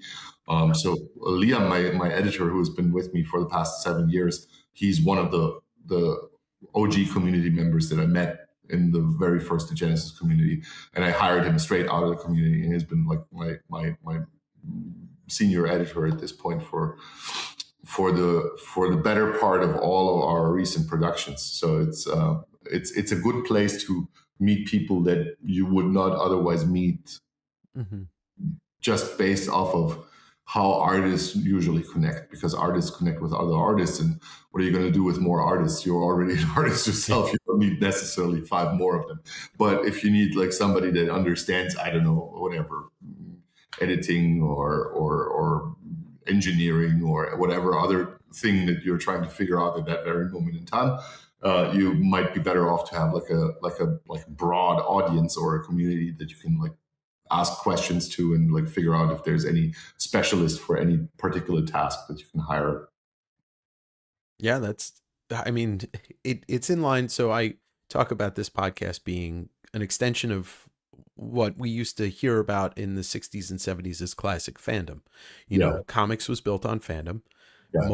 So Liam, my editor, who has been with me for the past 7 years, he's one of the OG community members that I met in the very first Genesis community, and I hired him straight out of the community, and he's been like my senior editor at this point for the better part of all of our recent productions. So it's a good place to meet people that you would not otherwise meet, just based off of how artists usually connect, because artists connect with other artists. And what are you going to do with more artists? You're already an artist yourself. You don't need necessarily 5 more of them. But if you need like somebody that understands, I don't know, whatever, editing or engineering or whatever other thing that you're trying to figure out at that very moment in time, you might be better off to have like a broad audience or a community that you can like ask questions to and like figure out if there's any specialist for any particular task that you can hire. Yeah, I mean, it's in line. So I talk about this podcast being an extension of what we used to hear about in the 60s and 70s as classic fandom. You know, comics was built on fandom. Yeah.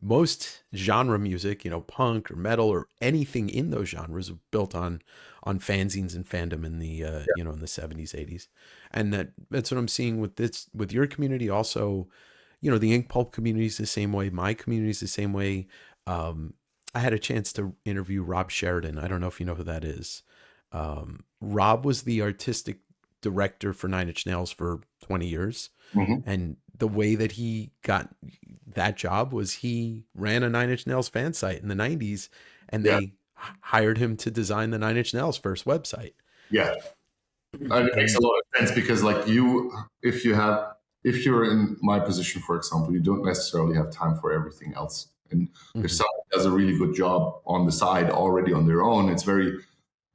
Most genre music, you know, punk or metal or anything in those genres were built on fanzines and fandom in the you know, in the 70s, 80s. And that's what I'm seeing with your community also. You know, the ink pulp community is the same way. My community is the same way. I had a chance to interview Rob Sheridan. I don't know if you know who that is. Rob was the artistic director for Nine Inch Nails for 20 years. And the way that he got that job was he ran a Nine Inch Nails fan site in the 90s, and they hired him to design the Nine Inch Nails first website. Yeah. And it makes a lot of sense, because like if you're in my position, for example, you don't necessarily have time for everything else. And if someone does a really good job on the side already on their own, it's very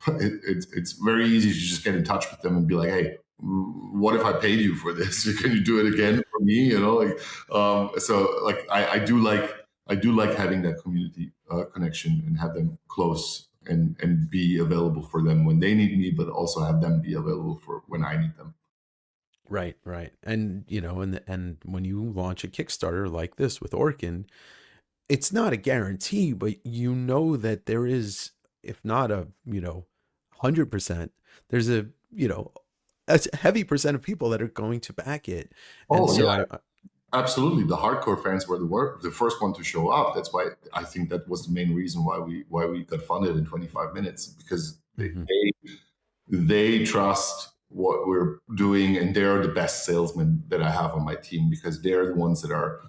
easy to just get in touch with them and be like, hey, what if I paid you for this? Can you do it again for me? You know, like, so like I do like having that community connection and have them close and be available for them when they need me, but also have them be available for when I need them. Right. And, you know, and when you launch a Kickstarter like this with ORKEN, it's not a guarantee, but you know that there is, if not a, you know, 100%, there's a, you know, a heavy percent of people that are going to back it. And absolutely. The hardcore fans were the first one to show up. That's why I think that was the main reason why we got funded in 25 minutes, because they trust what we're doing, and they're the best salesmen that I have on my team, because they're the ones that are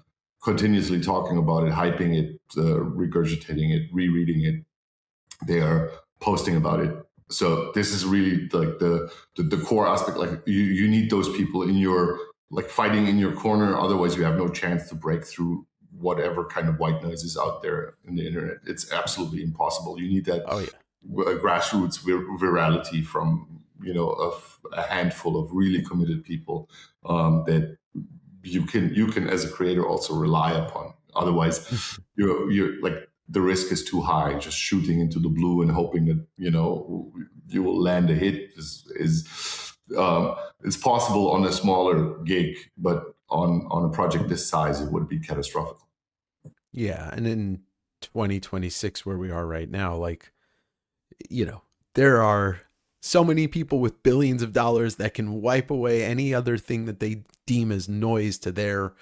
continuously talking about it, hyping it, regurgitating it, rereading it. They are posting about it. So this is really like the core aspect. Like you need those people in your, like, fighting in your corner. Otherwise you have no chance to break through whatever kind of white noise is out there in the internet. It's absolutely impossible. You need that grassroots virality from, you know, of a handful of really committed people that you can as a creator also rely upon. Otherwise, you're like, the risk is too high. Just shooting into the blue and hoping that you will land a hit it's possible on a smaller gig, but on a project this size, it would be catastrophic. Yeah, and in 2026, where we are right now, like, there are so many people with billions of dollars that can wipe away any other thing that they deem as noise to their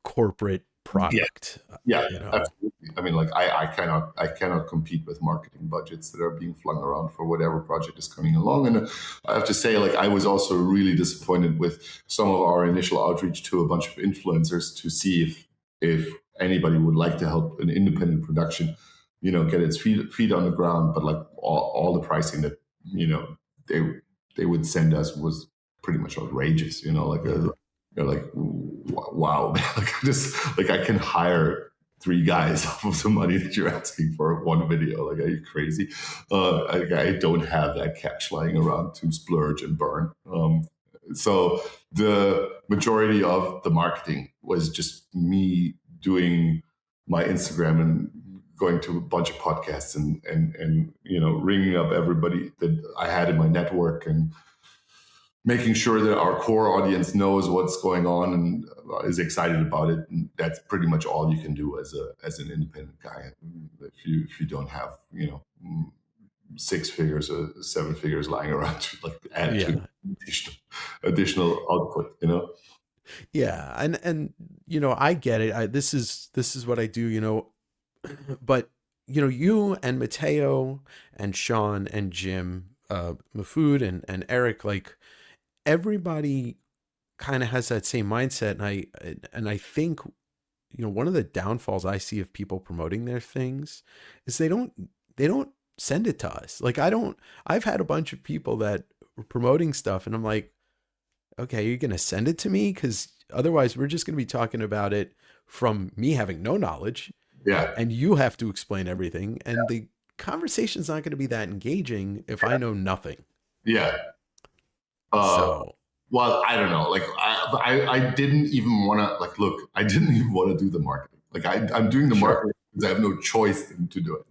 corporate product. Yeah, absolutely. I mean, like, I cannot compete with marketing budgets that are being flung around for whatever project is coming along. And I have to say, like, I was also really disappointed with some of our initial outreach to a bunch of influencers to see if anybody would like to help an independent production, get its feet on the ground. But like all the pricing that they would send us was pretty much outrageous. You're like, wow, like I can hire 3 guys off of the money that you're asking for one video. Like, are you crazy? I don't have that cash lying around to splurge and burn. So the majority of the marketing was just me doing my Instagram and going to a bunch of podcasts and ringing up everybody that I had in my network and making sure that our core audience knows what's going on and is excited about it. And that's pretty much all you can do as an independent guy. If you don't have 6 figures or 7 figures lying around to like add to additional output. Yeah, and I get it. This is what I do. But you and Matteo and Sean and Jim, Mafood and Eric, like, everybody kind of has that same mindset, and I think one of the downfalls I see of people promoting their things is they don't send it to us. Like, I've had a bunch of people that were promoting stuff, and I'm like, okay, you're gonna send it to me, because otherwise we're just gonna be talking about it from me having no knowledge, and you have to explain everything, and the conversation's not going to be that engaging if I know nothing. Well, I don't know. Like, I didn't even want to, like, look, I didn't even want to do the marketing. Like, I'm doing the marketing because I have no choice to do it.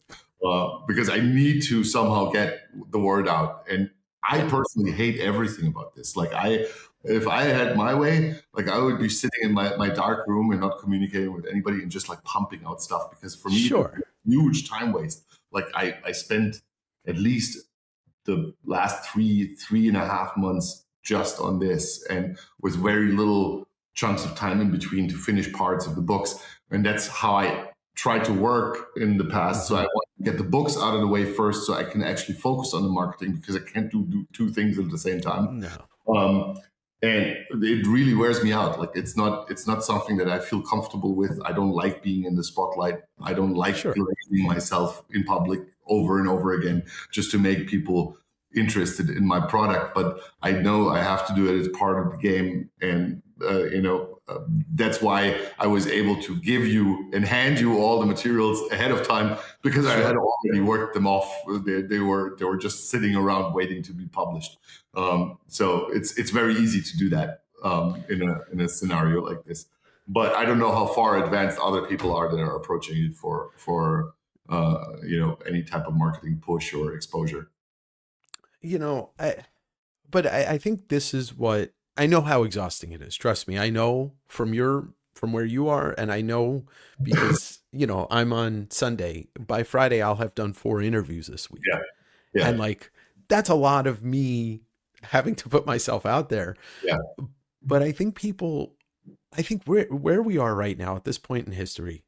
Because I need to somehow get the word out. And I personally hate everything about this. Like, if I had my way, like, I would be sitting in my dark room and not communicating with anybody and just like pumping out stuff. Because for me, it's a huge time waste. Like, I spent at least the last 3.5 months just on this, and with very little chunks of time in between to finish parts of the books. And that's how I tried to work in the past. So I want to get the books out of the way first so I can actually focus on the marketing, because I can't do 2 things at the same time. No. And it really wears me out. Like, it's not something that I feel comfortable with. I don't like being in the spotlight. I don't like parading myself in public over and over again just to make people interested in my product. But I know I have to do it as part of the game. And, that's why I was able to give you and hand you all the materials ahead of time, because I had already worked them off. They were just sitting around waiting to be published. So it's very easy to do that in a scenario like this. But I don't know how far advanced other people are that are approaching it for any type of marketing push or exposure. I think this is what I know, how exhausting it is. Trust me. I know from where you are, and I know because, I'm on Sunday. By Friday, I'll have done 4 interviews this week. Yeah. And like, that's a lot of me having to put myself out there. Yeah. But I think where we are right now at this point in history,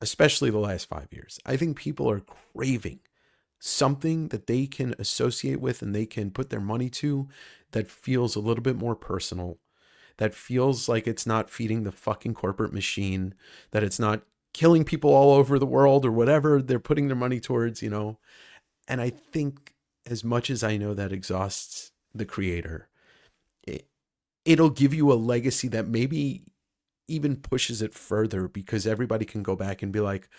especially the last 5 years, I think people are craving something that they can associate with and they can put their money to, that feels a little bit more personal, that feels like it's not feeding the fucking corporate machine, that it's not killing people all over the world or whatever they're putting their money towards, And I think, as much as I know that exhausts the creator, it'll give you a legacy that maybe even pushes it further, because everybody can go back and be like,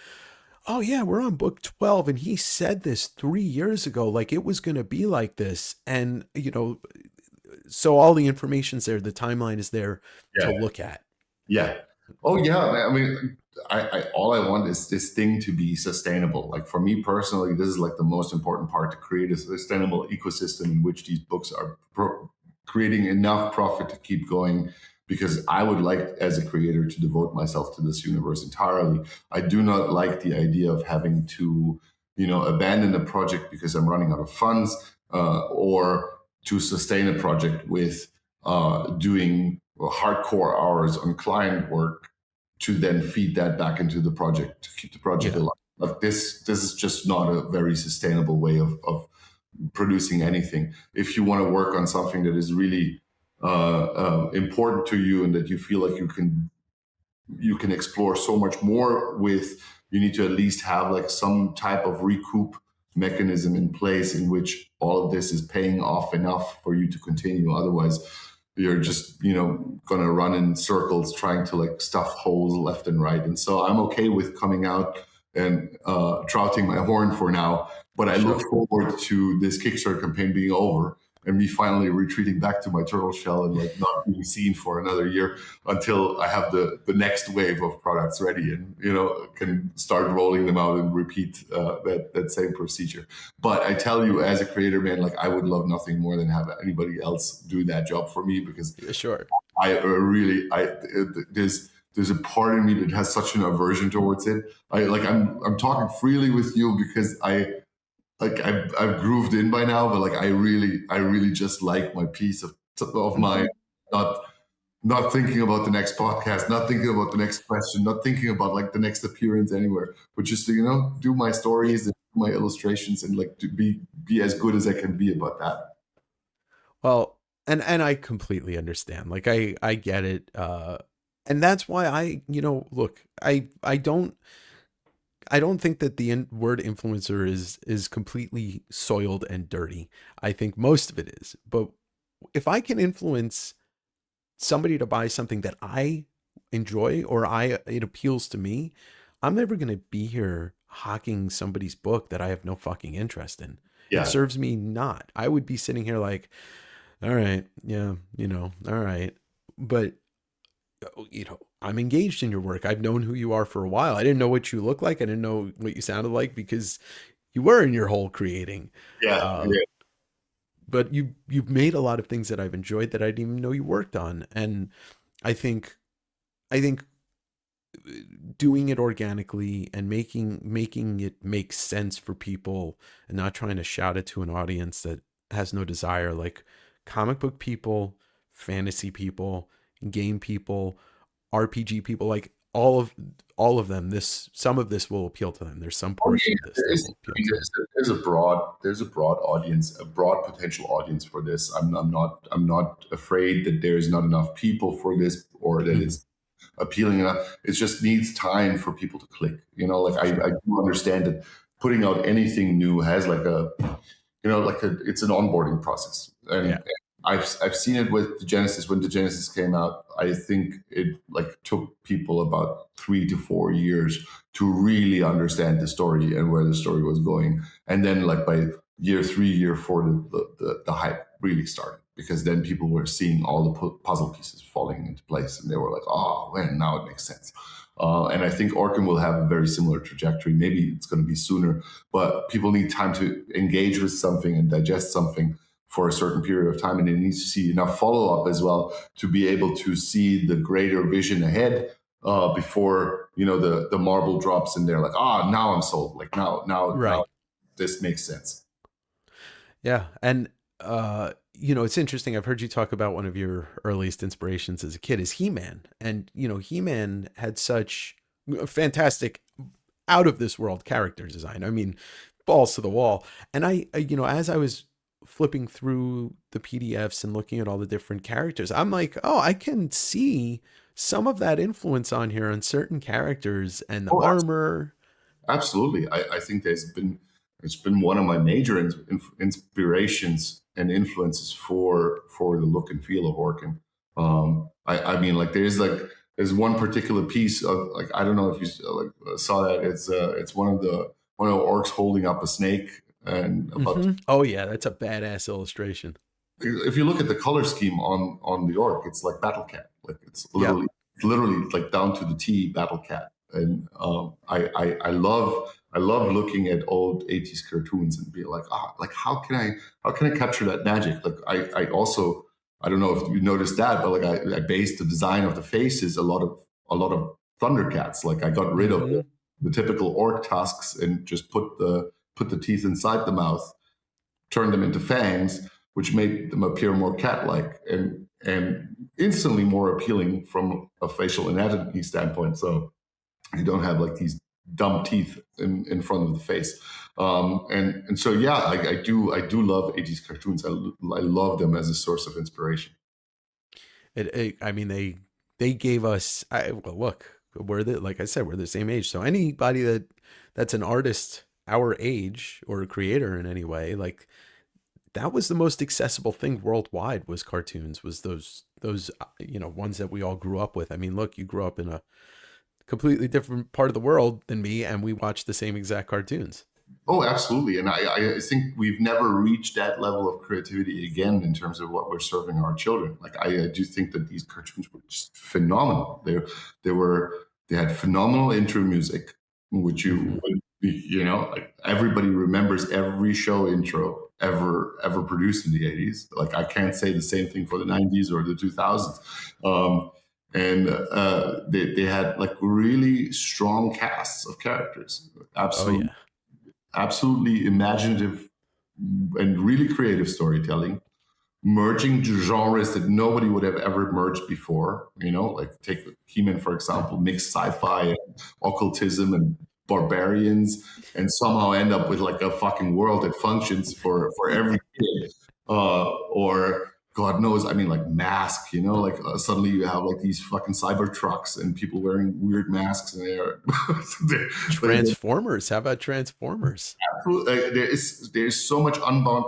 oh yeah, we're on book 12 and he said this 3 years ago, like it was going to be like this. And, so all the information's there, the timeline is there to look at. Yeah. Oh yeah. I mean, I all I want is this thing to be sustainable. Like for me personally, this is like the most important part, to create a sustainable ecosystem in which these books are creating enough profit to keep going. Because I would like, as a creator, to devote myself to this universe entirely. I do not like the idea of having to, abandon a project because I'm running out of funds, or to sustain a project with doing hardcore hours on client work to then feed that back into the project to keep the project alive. Like this is just not a very sustainable way of producing anything. If you want to work on something that is really important to you and that you feel like you can explore so much more with, you need to at least have like some type of recoup mechanism in place in which all of this is paying off enough for you to continue. Otherwise, you're just, going to run in circles trying to like stuff holes left and right. And so I'm okay with coming out and trouting my horn for now, but I look forward to this Kickstarter campaign being over and me finally retreating back to my turtle shell and like not being seen for another year until I have the next wave of products ready and, can start rolling them out and repeat that same procedure. But I tell you, as a creator, man, like I would love nothing more than have anybody else do that job for me, because there's a part of me that has such an aversion towards it. I'm talking freely with you because I've grooved in by now, but like I really just like my peace of mind, not thinking about the next podcast, not thinking about the next question, not thinking about like the next appearance anywhere, but just to, do my stories and my illustrations and like to be as good as I can be about that. Well, and I completely understand. Like I get it. And that's why look, I don't think that the word influencer is completely soiled and dirty. I think most of it is. But if I can influence somebody to buy something that I enjoy or it appeals to me, I'm never going to be here hawking somebody's book that I have no fucking interest in. Yeah. It serves me not. I would be sitting here like, all right, yeah, all right. But I'm engaged in your work. I've known who you are for a while. I didn't know what you look like. I didn't know what you sounded like because you were in your whole creating. Yeah. But you've made a lot of things that I've enjoyed that I didn't even know you worked on. And I think doing it organically and making it make sense for people and not trying to shout it to an audience that has no desire, like comic book people, fantasy people, game people, RPG people, like all of them, some of this will appeal to them. There's some portion of this. There's a broad audience, a broad potential audience for this. I'm not afraid that there's not enough people for this or that it's appealing enough. It just needs time for people to click. I do understand that putting out anything new has it's an onboarding process. And I've seen it with the Genesis. When the Genesis came out, I think it took people about 3 to 4 years to really understand the story and where the story was going. And then by year 3, year 4, the hype really started, because then people were seeing all the puzzle pieces falling into place and they were like, oh, man, now it makes sense. And I think ORKEN will have a very similar trajectory. Maybe it's going to be sooner, but people need time to engage with something and digest something for a certain period of time, and it needs to see enough follow-up as well to be able to see the greater vision ahead before the marble drops and they're like, now I'm sold. Now this makes sense. Yeah, and it's interesting. I've heard you talk about one of your earliest inspirations as a kid is He-Man, and He-Man had such fantastic, out of this world character design. I mean, balls to the wall. And I as I was flipping through the PDFs and looking at all the different characters, I'm like, I can see some of that influence on here on certain characters and the armor. Absolutely. I think it's been one of my major inspirations and influences for the look and feel of ORKEN. I mean, there's one particular piece of I don't know if you saw that. It's one of the orcs holding up a snake. And oh yeah, that's a badass illustration. If you look at the color scheme on the orc, it's like Battle Cat. It's literally literally like down to the T Battle Cat. And I love looking at old 80s cartoons and be like, like how can I capture that magic? Like I also, I don't know if you noticed that, but like I based the design of the faces a lot of Thundercats. Like I got rid of the typical orc tusks and just put the teeth inside the mouth, turned them into fangs, which made them appear more cat-like and instantly more appealing from a facial anatomy standpoint. So you don't have like these dumb teeth in front of the face. And so yeah, I do love 80s cartoons. I love them as a source of inspiration. I mean, they gave us. Well, look, like I said, we're the same age. So anybody that's an artist our age or a creator in any way, like that was the most accessible thing worldwide, was cartoons, was those ones that we all grew up with. I mean, look, you grew up in a completely different part of the world than me, and we watched the same exact cartoons. Oh, absolutely. And I think we've never reached that level of creativity again in terms of what we're serving our children. Like I do think that these cartoons were just phenomenal. They had phenomenal intro music, which like everybody remembers every show intro ever produced in the 80s. Like I can't say the same thing for the 90s or the 2000s. And they had like really strong casts of characters. Absolutely. Oh, yeah. Absolutely imaginative and really creative storytelling, merging genres that nobody would have ever merged before. Like take He-Man, for example, mix sci-fi and occultism and barbarians, and somehow end up with like a fucking world that functions for every kid. Or God knows, I mean, like Mask, suddenly you have like these fucking cyber trucks and people wearing weird masks, and Transformers. How about Transformers? There's so much unbound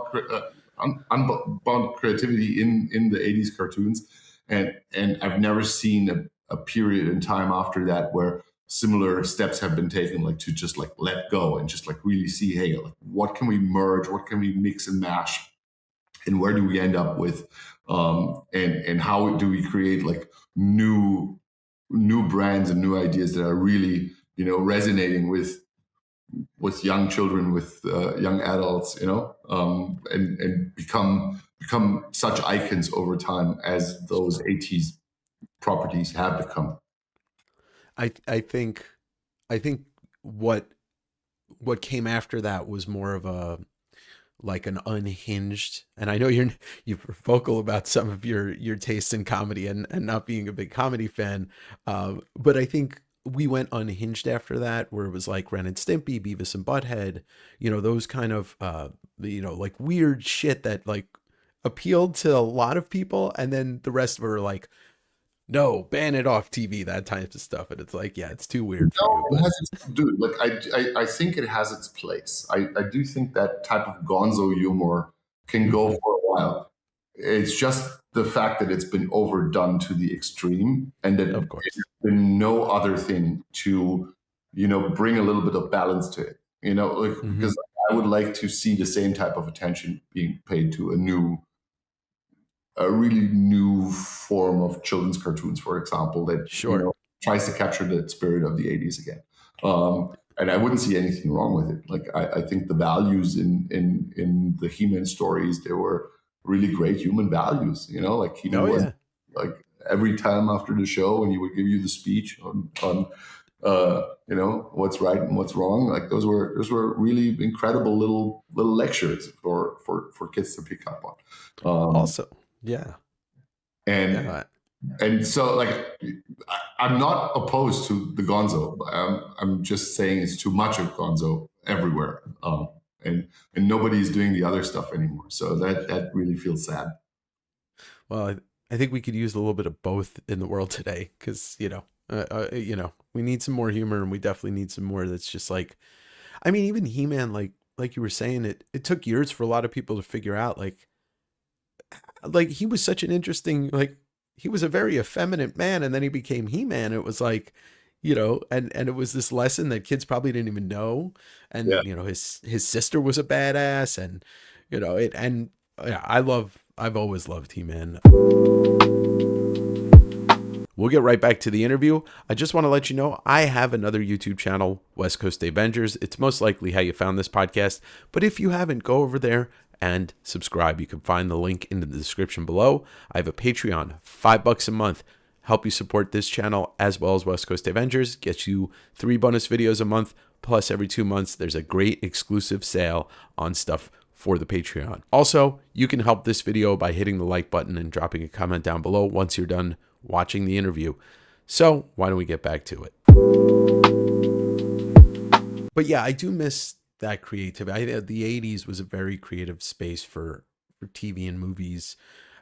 creativity in the 80s cartoons, and I've never seen a period in time after that where similar steps have been taken, like to just like let go and just like really see, hey, like what can we merge, what can we mix and mash, and where do we end up with, and how do we create like new brands and new ideas that are really resonating with young children, with young adults, and become such icons over time as those 80s properties have become. I think what came after that was more of a like an unhinged, and I know you're vocal about some of your taste in comedy and not being a big comedy fan, but I think we went unhinged after that, where it was like Ren and Stimpy, Beavis and Butthead, those kind of like weird shit that like appealed to a lot of people, and then the rest were like, no, ban it off TV, that type of stuff. And it's like, yeah, it's too weird for you. Dude, like I think it has its place. I do think that type of gonzo humor can go for a while. It's just the fact that it's been overdone to the extreme, and that there's been no other thing to, bring a little bit of balance to it. Because I would like to see the same type of attention being paid to a really new form of children's cartoons, for example, that tries to capture the spirit of the 80s again. And I wouldn't see anything wrong with it. Like I think the values in the He-Man stories, they were really great human values. Like He-Man was like every time after the show, when he would give you the speech on what's right and what's wrong. Like those were really incredible little lectures for kids to pick up on. Also. Yeah. And so like, I'm not opposed to the gonzo. I'm just saying it's too much of gonzo everywhere. And nobody's doing the other stuff anymore. So that really feels sad. Well, I think we could use a little bit of both in the world today, because, we need some more humor, and we definitely need some more that's just like, I mean, even He-Man, like you were saying, it took years for a lot of people to figure out, like he was such an interesting, like he was a very effeminate man, and then he became He-Man. It was like, and it was this lesson that kids probably didn't even know. And, his sister was a badass, and, I've always loved He-Man. We'll get right back to the interview. I just want to let you know I have another YouTube channel, West Coast Avengers. It's most likely how you found this podcast. But if you haven't, go over there and subscribe. You can find the link in the description below. I have a Patreon, $5 a month. Help you support this channel as well as West Coast Avengers. Gets you 3 bonus videos a month. Plus, every 2 months, there's a great exclusive sale on stuff for the Patreon. Also, you can help this video by hitting the like button and dropping a comment down below once you're done watching the interview. So why don't we get back to it? But yeah, I do miss that creativity. The 80s was a very creative space for TV and movies.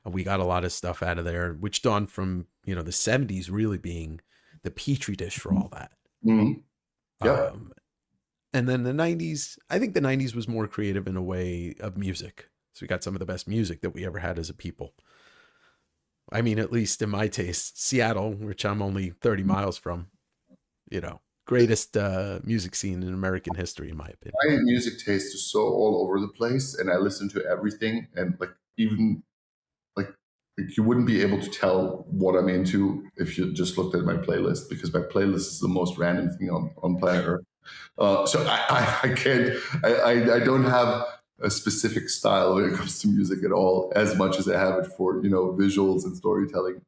We got a lot of stuff out of there, which dawned from, the 70s really being the petri dish for all that. Mm-hmm. Yeah. And then the 90s, I think the 90s was more creative in a way of music. So we got some of the best music that we ever had as a people. I mean, at least in my taste, Seattle, which I'm only 30 miles from, greatest music scene in American history, in my opinion. My music taste is so all over the place, and I listen to everything. And even you wouldn't be able to tell what I'm into if you just looked at my playlist, because my playlist is the most random thing on planet Earth. So I can't, I don't have a specific style when it comes to music at all, as much as I have it for, visuals and storytelling.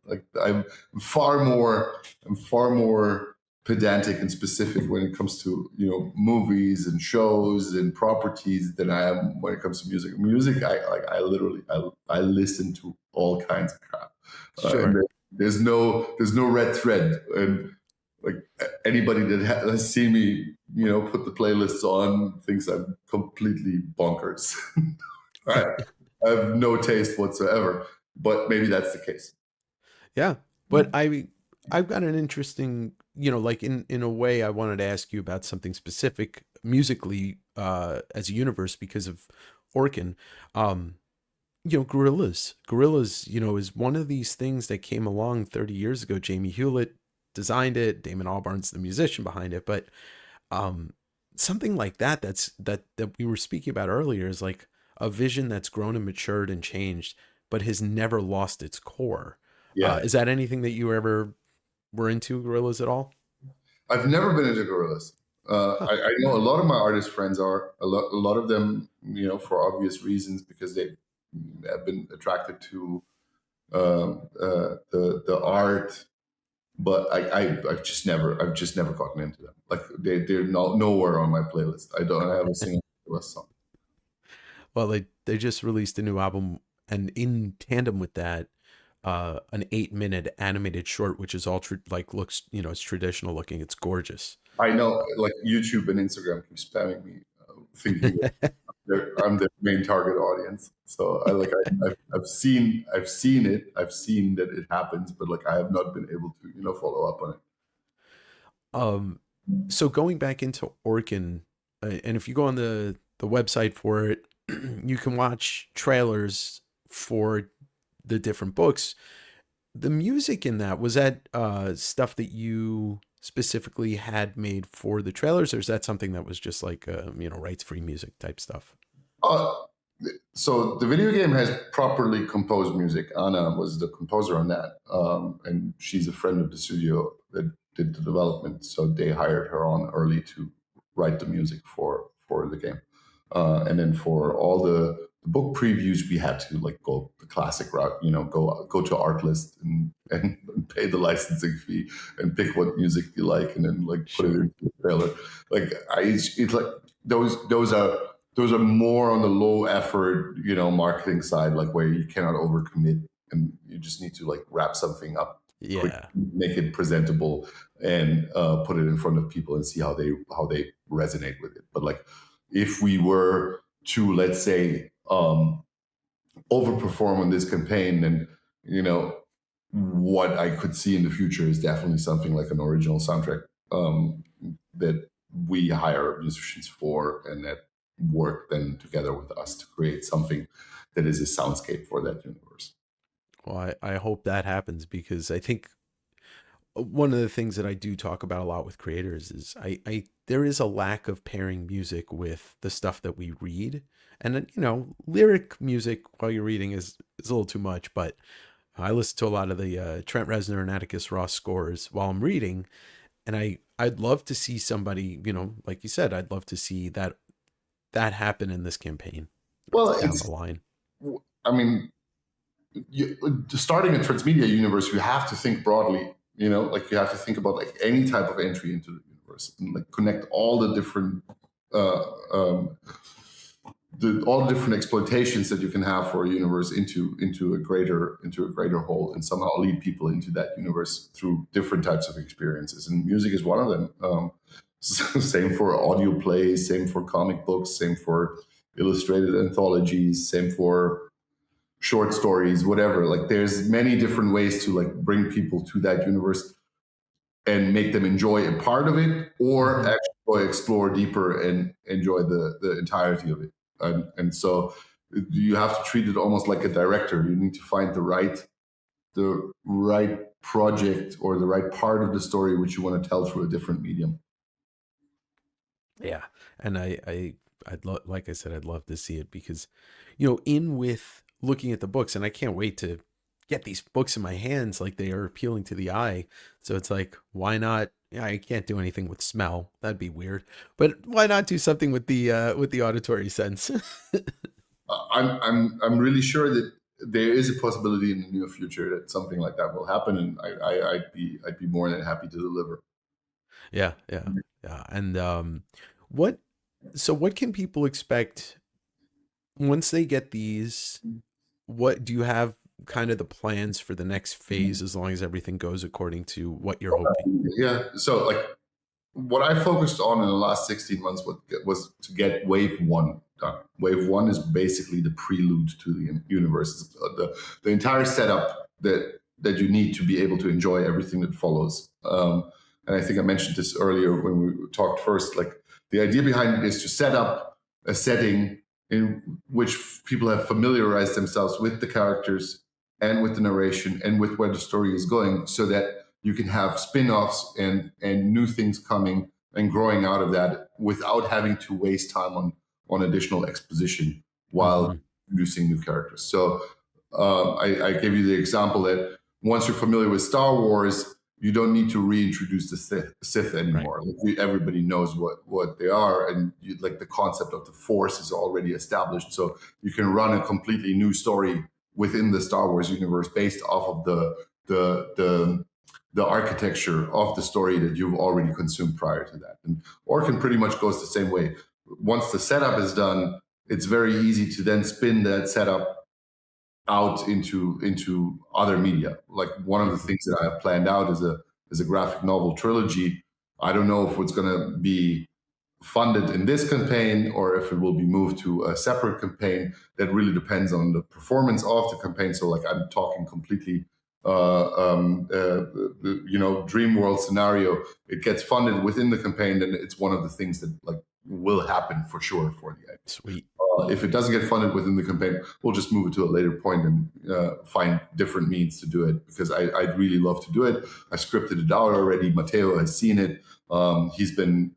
I'm far more pedantic and specific when it comes to, movies and shows and properties than I am when it comes to music. Music, I literally listen to all kinds of crap. Sure. And there's no red thread. And anybody that has seen me, put the playlists on thinks I'm completely bonkers. I have no taste whatsoever, but maybe that's the case. Yeah. But I've got an interesting, in a way, I wanted to ask you about something specific musically as a universe because of ORKEN. Gorillaz, is one of these things that came along 30 years ago. Jamie Hewlett designed it. Damon Albarn's the musician behind it. But something like that we were speaking about earlier is like a vision that's grown and matured and changed, but has never lost its core. Yeah. Is that anything that you ever were into, Gorillaz, at all? I've never been into Gorillaz. I know a lot of my artist friends are. A lot of them, for obvious reasons, because they have been attracted to the art. But I've just never gotten into them. They're nowhere on my playlist. I don't have a single Gorillaz song. Well, they just released a new album, and in tandem with that, an 8-minute animated short, which is all looks, it's traditional looking. It's gorgeous. I know, YouTube and Instagram keep spamming me, thinking that I'm the main target audience. So I've seen it. I've seen that it happens, but I have not been able to, follow up on it. So going back into ORKEN, and if you go on the website for it, you can watch trailers for the different books. The music in that, was that stuff that you specifically had made for the trailers, or is that something that was just rights-free music type stuff? So the video game has properly composed music. Anna was the composer on that, and she's a friend of the studio that did the development. So they hired her on early to write the music for the game, and then for all the book previews, we had to go the classic route, go to Artlist and pay the licensing fee and pick what music you like, and then put it into the trailer. Those are more on the low effort, marketing side, where you cannot overcommit and you just need to wrap something up, quick, make it presentable, and put it in front of people and see how they resonate with it. But if we were to, let's say, overperform on this campaign, then what I could see in the future is definitely something like an original soundtrack that we hire musicians for, and that work then together with us to create something that is a soundscape for that universe. Well, I hope that happens, because I think one of the things that I do talk about a lot with creators is there is a lack of pairing music with the stuff that we read. And lyric music while you're reading is a little too much, but I listen to a lot of the Trent Reznor and Atticus Ross scores while I'm reading, and I'd love to see somebody, like you said, I'd love to see that happen in this campaign Well, down the line. I mean, starting a transmedia universe, you have to think broadly. Like you have to think about like any type of entry into the universe and like connect all the different all the different exploitations that you can have for a universe into a greater whole, and somehow lead people into that universe through different types of experiences. And music is one of them. Same for audio plays, same for comic books, same for illustrated anthologies, same for short stories, whatever. Like there's many different ways to like bring people to that universe and make them enjoy a part of it, or actually explore deeper and enjoy the entirety of it. And so you have to treat it almost like a director. You need to find the right project or the right part of the story which you want to tell through a different medium. Yeah, and like I said, I'd love to see it because, in with looking at the books, and I can't wait to get these books in my hands. Like they are appealing to the eye, so it's like, why not? I can't do anything with smell. That'd be weird. But why not do something with the auditory sense? I'm really sure that there is a possibility in the near future that something like that will happen, and I'd be more than happy to deliver. Yeah. And what can people expect once they get these? What do you have kind of the plans for the next phase, as long as everything goes according to what you're hoping? Yeah. So like what I focused on in the last 16 months was to get wave one done. Wave one is basically the prelude to the universe. The entire setup that you need to be able to enjoy everything that follows. And I think I mentioned this earlier when we talked first. Like the idea behind it is to set up a setting in which people have familiarized themselves with the characters and with the narration and with where the story is going, so that you can have spin-offs and new things coming and growing out of that without having to waste time on additional exposition while introducing new characters. So I gave you the example that once you're familiar with Star Wars, you don't need to reintroduce the Sith anymore. Right. Like everybody knows what they are, and like the concept of the Force is already established. So you can run a completely new story within the Star Wars universe based off of the architecture of the story that you've already consumed prior to that. And ORKEN pretty much goes the same way. Once the setup is done, it's very easy to then spin that setup out into other media. Like one of the things that I have planned out is a graphic novel trilogy. I don't know if it's going to be funded in this campaign or if it will be moved to a separate campaign. That really depends on the performance of the campaign. So like I'm talking completely dream world scenario. It gets funded within the campaign, then it's one of the things that like will happen for sure for the end. Sweet. If it doesn't get funded within the campaign, we'll just move it to a later point and find different means to do it, because I'd really love to do it. I scripted it out already. Matteo has seen it. He's been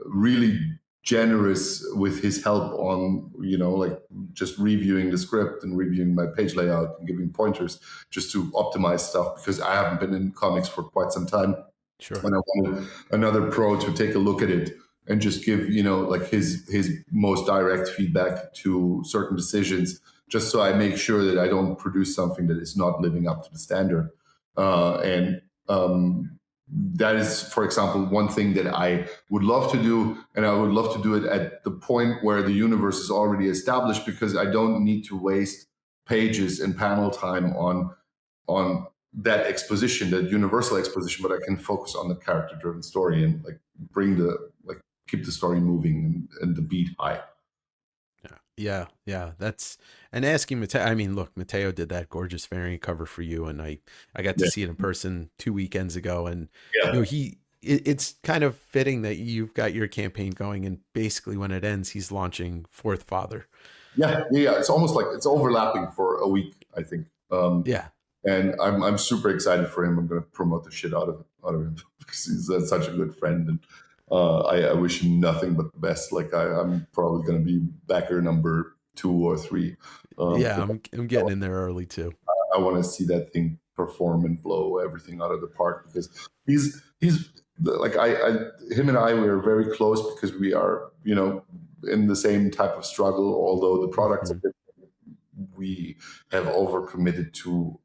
really generous with his help on, like just reviewing the script and reviewing my page layout and giving pointers just to optimize stuff, because I haven't been in comics for quite some time. Sure. And I wanted another pro to take a look at it and just give, like his most direct feedback to certain decisions, just so I make sure that I don't produce something that is not living up to the standard. That is, for example, one thing that I would love to do, and I would love to do it at the point where the universe is already established, because I don't need to waste pages and panel time on that exposition, that universal exposition, but I can focus on the character-driven story and like keep the story moving and the beat high. Yeah. That's, and asking Matteo. I mean, look, Matteo did that gorgeous variant cover for you, and I got to see it in person 2 weekends ago, and it's kind of fitting that you've got your campaign going, and basically when it ends, he's launching Fourth Father. Yeah. It's almost like it's overlapping for a week, I think. And I'm super excited for him. I'm going to promote the shit out of him because he's such a good friend, and I wish him nothing but the best. Like I'm probably going to be backer number 2 or 3. Yeah, I'm getting in there early too. I want to see that thing perform and blow everything out of the park, because he's like him and I, we are very close because we are, in the same type of struggle. Although the products are Mhm. different, we have overcommitted to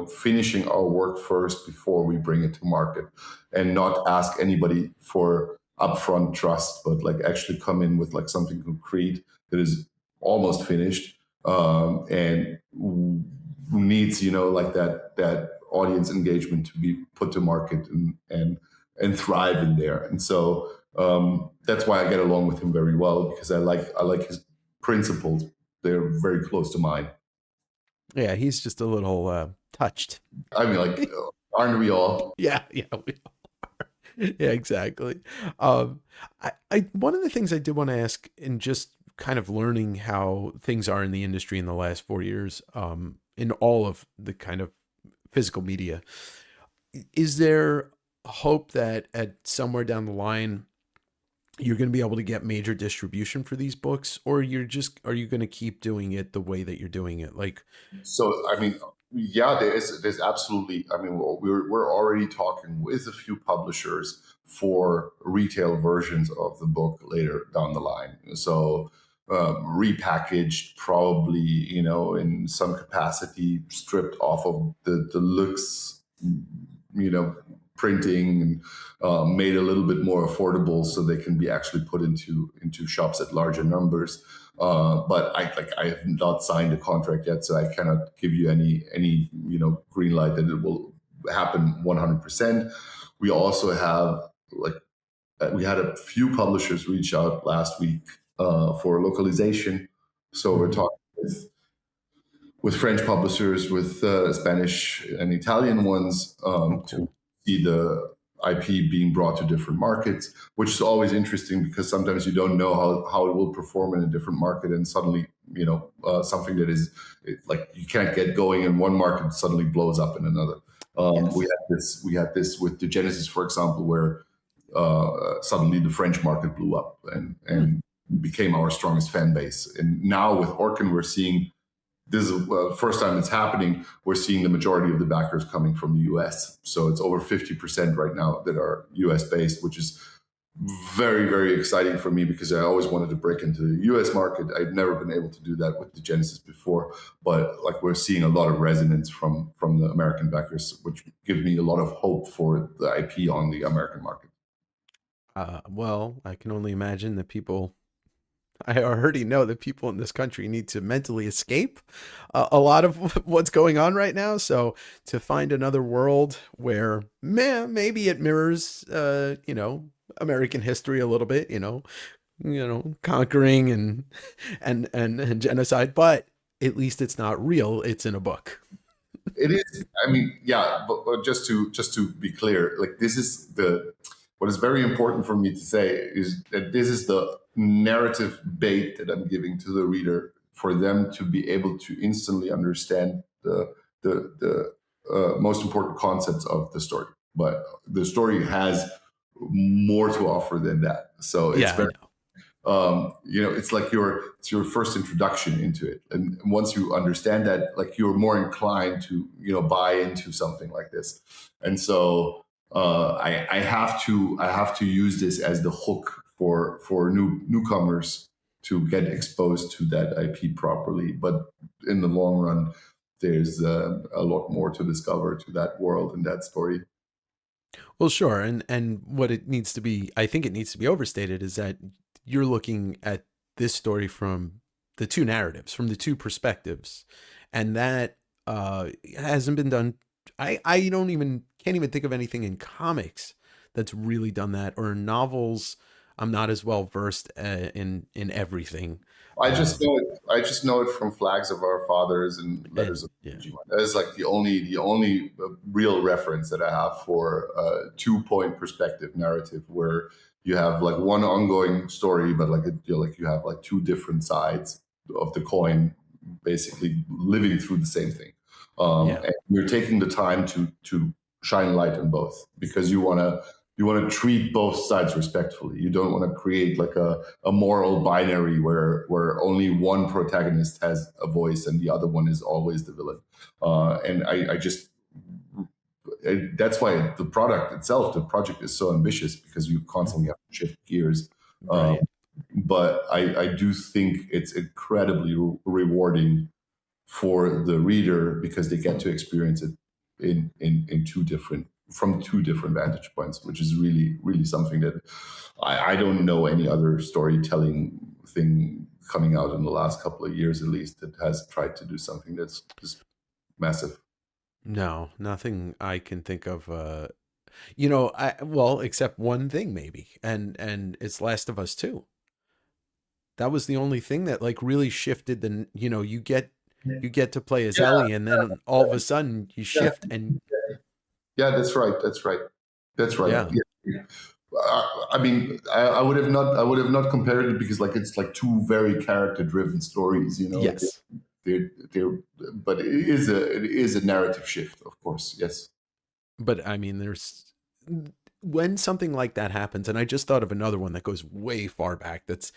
finishing our work first before we bring it to market, and not ask anybody for upfront trust, but like actually come in with like something concrete that is almost finished, and needs like that audience engagement to be put to market and thrive in there. And so that's why I get along with him very well, because I like his principles. They're very close to mine. Yeah, he's just a little touched. I mean, like, aren't we all? Yeah, yeah, yeah, exactly. Um, I one of the things I did want to ask, in just kind of learning how things are in the industry in the last 4 years, in all of the kind of physical media, is there hope that at somewhere down the line you're going to be able to get major distribution for these books, or are you going to keep doing it the way that you're doing it? Like, So, I mean, yeah, there's absolutely. I mean, we're already talking with a few publishers for retail versions of the book later down the line. So, repackaged, probably, in some capacity, stripped off of the deluxe, you know, printing, and made a little bit more affordable, so they can be actually put into shops at larger numbers. But I have not signed a contract yet, so I cannot give you any green light that it will happen 100%. We also have we had a few publishers reach out last week for localization. So we're mhm. talking with French publishers, with Spanish and Italian ones, Oh, to cool. see the IP being brought to different markets, which is always interesting, because sometimes you don't know how it will perform in a different market, and suddenly something that is like you can't get going in one market suddenly blows up in another. We Yes. had this with the Genesis, for example, where suddenly the French market blew up Hmm. and became our strongest fan base. And now with ORKEN, we're seeing this is the first time it's happening. We're seeing the majority of the backers coming from the US. So it's over 50% right now that are US based, which is very, very exciting for me, because I always wanted to break into the US market. I've never been able to do that with the Genesis before, but like we're seeing a lot of resonance from the American backers, which gives me a lot of hope for the IP on the American market. Well, I can only imagine that people. I already know that people in this country need to mentally escape a lot of what's going on right now. So to find another world where, maybe it mirrors, American history a little bit, conquering and genocide, but at least it's not real. It's in a book. It is. I mean, yeah, but just to be clear, like this is the what is very important for me to say is that this is the narrative bait that I'm giving to the reader, for them to be able to instantly understand the most important concepts of the story. But the story has more to offer than that. So it's Yeah, I very know. it's your first introduction into it, and once you understand that, like you're more inclined to buy into something like this. And so I have to use this as the hook for newcomers to get exposed to that IP properly. But in the long run, there's a lot more to discover to that world and that story. Well, sure, and what it needs to be, I think it needs to be overstated, is that you're looking at this story from the two narratives, from the two perspectives, and that hasn't been done. I don't even can't even think of anything in comics that's really done that, or in novels. I'm not as well versed in everything. I just Um, know it. I just know it from Flags of Our Fathers and Letters and of yeah, G1. That is like the only real reference that I have for a 2 point perspective narrative, where you have like one ongoing story, but like you have like two different sides of the coin, basically living through the same thing. yeah, And you're taking the time to shine light on both, because you want to you want to treat both sides respectfully. You don't want to create like a moral binary where only one protagonist has a voice and the other one is always the villain. And that's why the project is so ambitious, because you constantly have to shift gears. Right. But I do think it's incredibly rewarding for the reader, because they get to experience it from two different vantage points, which is really, really something that I don't know any other storytelling thing coming out in the last couple of years, at least, that has tried to do something that's just massive. No, nothing I can think of. Except one thing maybe, and it's Last of Us 2. That was the only thing that like really shifted you get to play as Ellie, and then all of a sudden you shift and that's right. yeah. I mean, I would have not compared it, because like it's like two very character driven stories, Yes. But it is a narrative shift, of course. Yes. But I mean, when something like that happens, and I just thought of another one that goes way far back. That's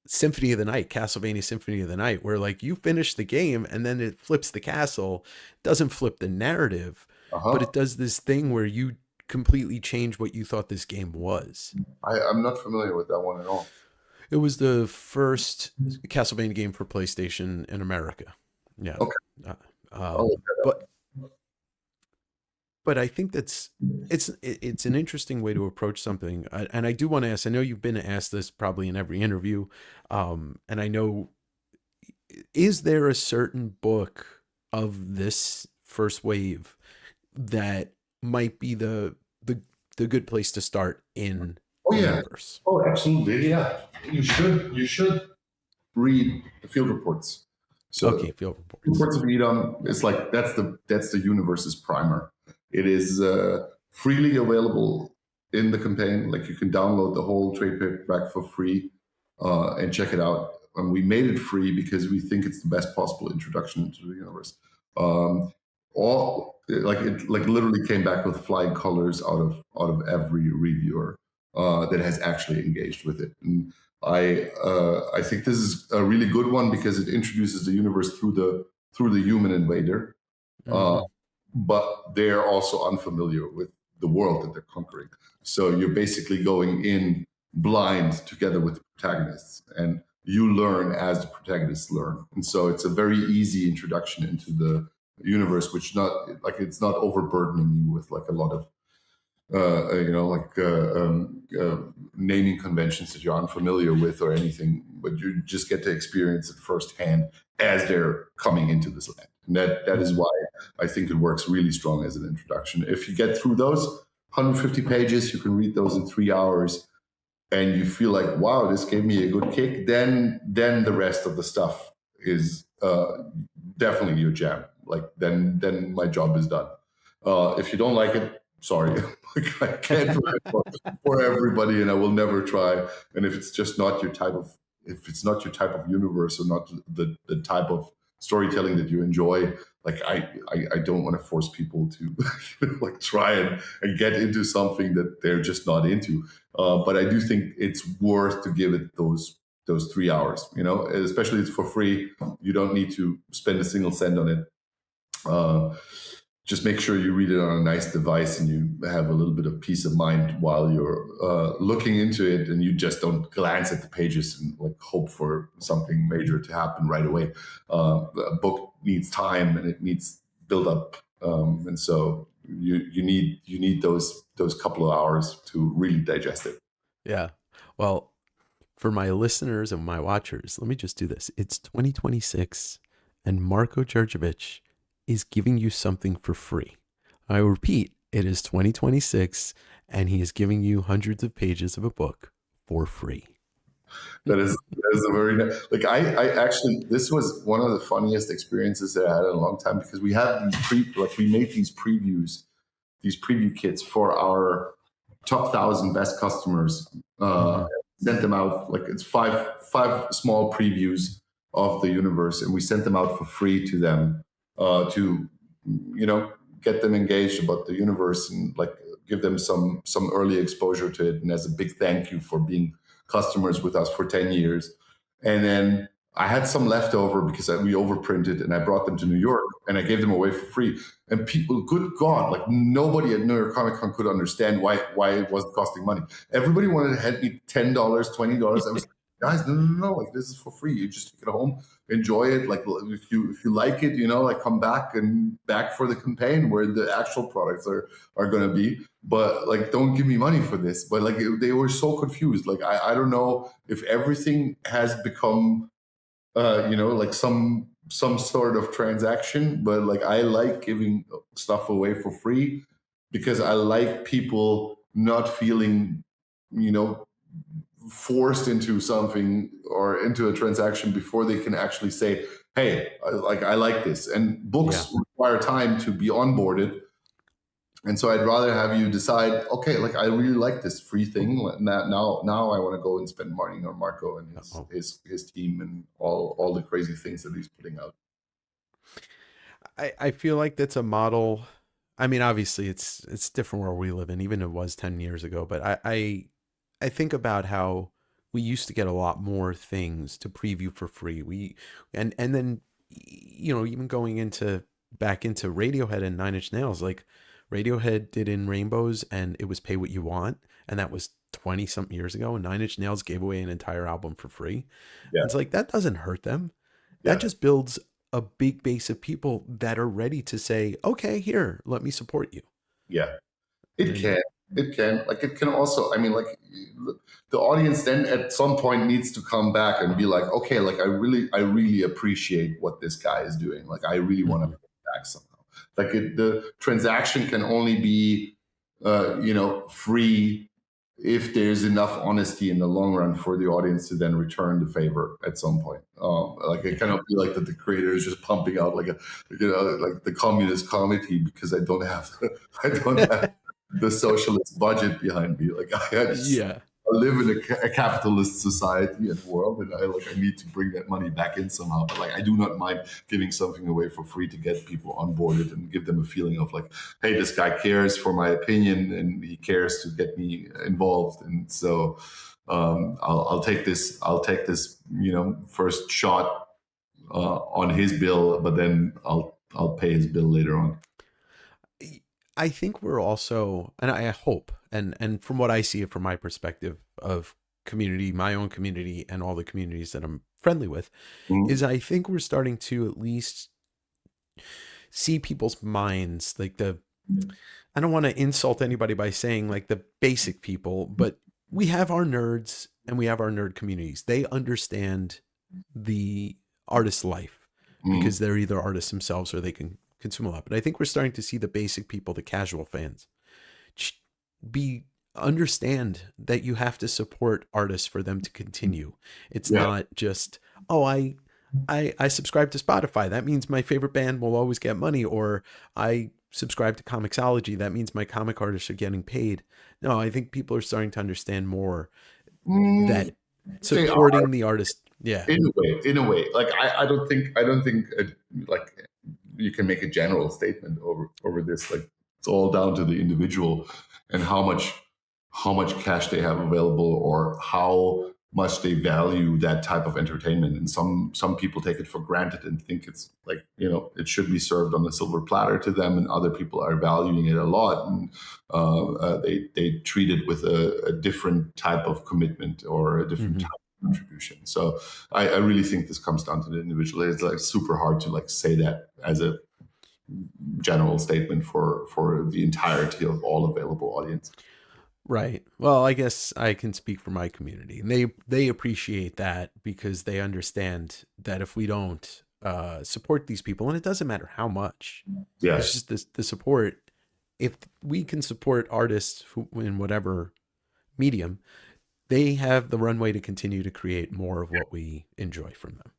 Symphony of the Night, Castlevania Symphony of the Night, where like you finish the game and then it flips the castle. It doesn't flip the narrative, but it does this thing where you completely change what you thought this game was. I'm not familiar with that one at all. It was the first Castlevania game for PlayStation in America. Yeah. Okay. But I think it's an interesting way to approach something. And I do want to ask, I know you've been asked this probably in every interview. And I know, is there a certain book of this first wave that might be the good place to start in the universe? Oh, absolutely. Yeah. You should read the field reports. So field reports. Reports of Edom is like, that's the universe's primer. It is freely available in the campaign. Like, you can download the whole trade paperback for free and check it out. And we made it free because we think it's the best possible introduction to the universe. It literally came back with flying colors out of every reviewer that has actually engaged with it. And I think this is a really good one, because it introduces the universe through the human invader. But they're also unfamiliar with the world that they're conquering. So you're basically going in blind together with the protagonists, and you learn as the protagonists learn. And so it's a very easy introduction into the universe, which it's not overburdening you with like a lot of naming conventions that you're unfamiliar with or anything, but you just get to experience it firsthand as they're coming into this land. And that is why I think it works really strong as an introduction. If you get through those 150 pages, you can read those in 3 hours, and you feel like, wow, this gave me a good kick, then the rest of the stuff is definitely your jam. Like, then my job is done. If you don't like it, sorry, I can't do it for everybody, and I will never try. And if it's just not your type of universe, or not the type of storytelling that you enjoy, like I don't want to force people to like try and get into something that they're just not into. But I do think it's worth to give it those 3 hours, especially it's for free. You don't need to spend a single cent on it. Just make sure you read it on a nice device, and you have a little bit of peace of mind while you're looking into it, and you just don't glance at the pages and like hope for something major to happen right away. A book needs time, and it needs build up, and so you need those couple of hours to really digest it. Yeah. Well, for my listeners and my watchers, let me just do this. It's 2026, and Marko Djurdjevic is giving you something for free. I repeat, it is 2026, and he is giving you hundreds of pages of a book for free. That is a very nice. Like I actually, this was one of the funniest experiences that I had in a long time, because we had we made these preview kits for our top 1,000 best customers. Sent them out, like it's five small previews of the universe, and we sent them out for free to them. To get them engaged about the universe, and like give them some early exposure to it, and as a big thank you for being customers with us for 10 years. And then I had some leftover because we overprinted, and I brought them to New York and I gave them away for free. And people, good God, like nobody at New York Comic Con could understand why it wasn't costing money. Everybody wanted to hand me $10, $20. I was like, guys, no, like this is for free. You just take it home, enjoy it. Like if you like it, like come back for the campaign where the actual products are going to be. But like, don't give me money for this. But like, they were so confused. Like, I don't know if everything has become, like some sort of transaction. But like, I like giving stuff away for free because I like people not feeling, forced into something or into a transaction before they can actually say, hey, I like this. And books require time to be onboarded. And so I'd rather have you decide, okay, like I really like this free thing. Now I want to go and spend money on Marko and his team and all the crazy things that he's putting out. I feel like that's a model. I mean, obviously it's different where we live in, even if it was 10 years ago, but I think about how we used to get a lot more things to preview for free. And then, even going back into Radiohead and Nine Inch Nails, like Radiohead did In Rainbows and it was pay what you want. And that was 20 something years ago. And Nine Inch Nails gave away an entire album for free. Yeah. It's like, that doesn't hurt them. That just builds a big base of people that are ready to say, okay, here, let me support you. Yeah, it can. Like, it can also, I mean, like the audience then at some point needs to come back and be like, okay, like I really appreciate what this guy is doing. Like, I really want to pay it back somehow. Like the transaction can only be, free if there's enough honesty in the long run for the audience to then return the favor at some point. Like, it cannot be like that the creator is just pumping out like like the communist comedy because I don't have the socialist budget behind me. Like, I live in a capitalist society and world, and I need to bring that money back in somehow. But like, I do not mind giving something away for free to get people onboarded and give them a feeling of like, hey, this guy cares for my opinion and he cares to get me involved. And so I'll take this first shot on his bill, but then I'll pay his bill later on. I think we're also, and I hope, and from what I see from my perspective of community, my own community and all the communities that I'm friendly with, is I think we're starting to at least see people's minds, like I don't want to insult anybody by saying like the basic people, but we have our nerds and we have our nerd communities. They understand the artist's life because they're either artists themselves or they can consume a lot. But I think we're starting to see the basic people, the casual fans, understand that you have to support artists for them to continue. It's not just, I subscribe to Spotify, that means my favorite band will always get money, or I subscribe to Comixology, that means my comic artists are getting paid. No, I think people are starting to understand more that supporting the artist. Yeah. In a way. Like, I don't think like you can make a general statement over this. Like, it's all down to the individual and how much cash they have available or how much they value that type of entertainment. And some people take it for granted and think it's like, it should be served on a silver platter to them, and other people are valuing it a lot, and they treat it with a different type of commitment or a different type of contribution. So I really think this comes down to the individual. It's like super hard to like say that as a general statement for the entirety of all available audience. Right. Well, I guess I can speak for my community, and they appreciate that because they understand that if we don't support these people, and it doesn't matter how much, it's just the support. If we can support artists in whatever medium, they have the runway to continue to create more of what we enjoy from them.